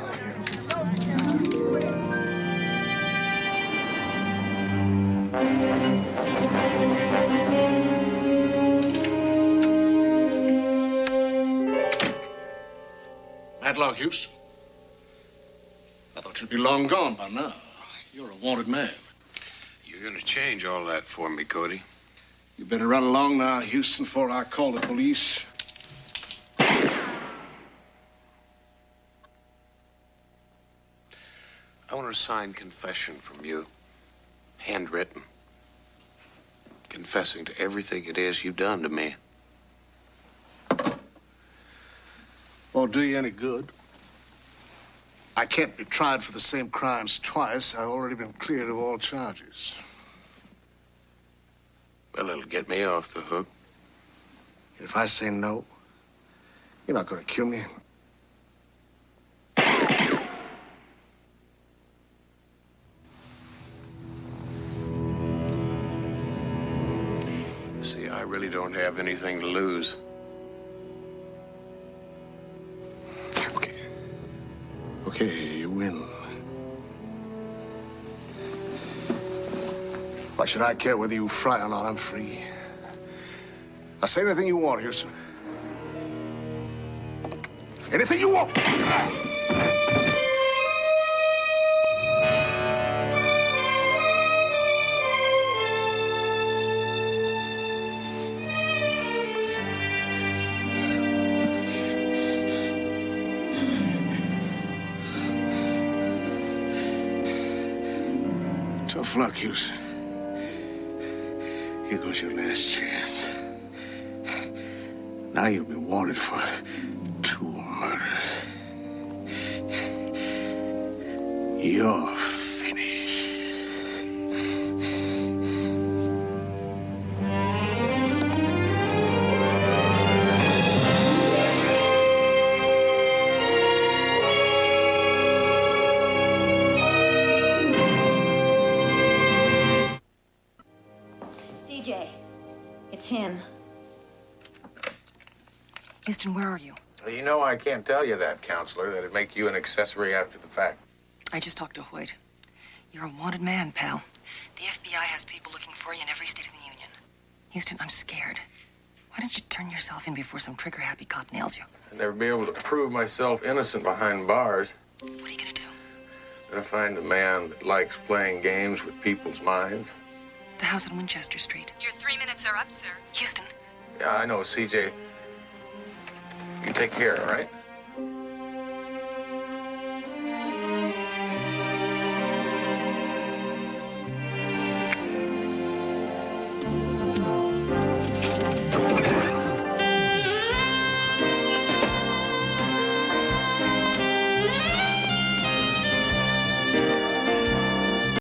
Matlock Houston. I thought you'd be long gone by now. You're a wanted man. You're gonna change all that for me, Cody. You better run along now, Houston, before I call the police. I want a signed confession from you. Handwritten. Confessing to everything it is you've done to me. Won't do you any good. I can't be tried for the same crimes twice. I've already been cleared of all charges. Well, it'll get me off the hook. And if I say no, you're not going to kill me. See, I really don't have anything to lose. Okay, you win. Why should I care whether you fry or not? I'm free. Now say anything you want, Houston. Anything you want! Tough luck, Houston. Here goes your last chance. Now you'll be wanted for 2 murders. You're finished. CJ, it's him. Houston, where are you? Well, you know I can't tell you that, counselor. That'd make you an accessory after the fact. I just talked to Hoyt. You're a wanted man, pal. The FBI has people looking for you in every state of the union. Houston, I'm scared. Why don't you turn yourself in before some trigger-happy cop nails you? I'd never be able to prove myself innocent behind bars. What are you gonna do? Gonna find a man that likes playing games with people's minds. The house on Winchester Street. Your 3 minutes are up, sir. Houston. Yeah, I know, CJ. You take care, all right?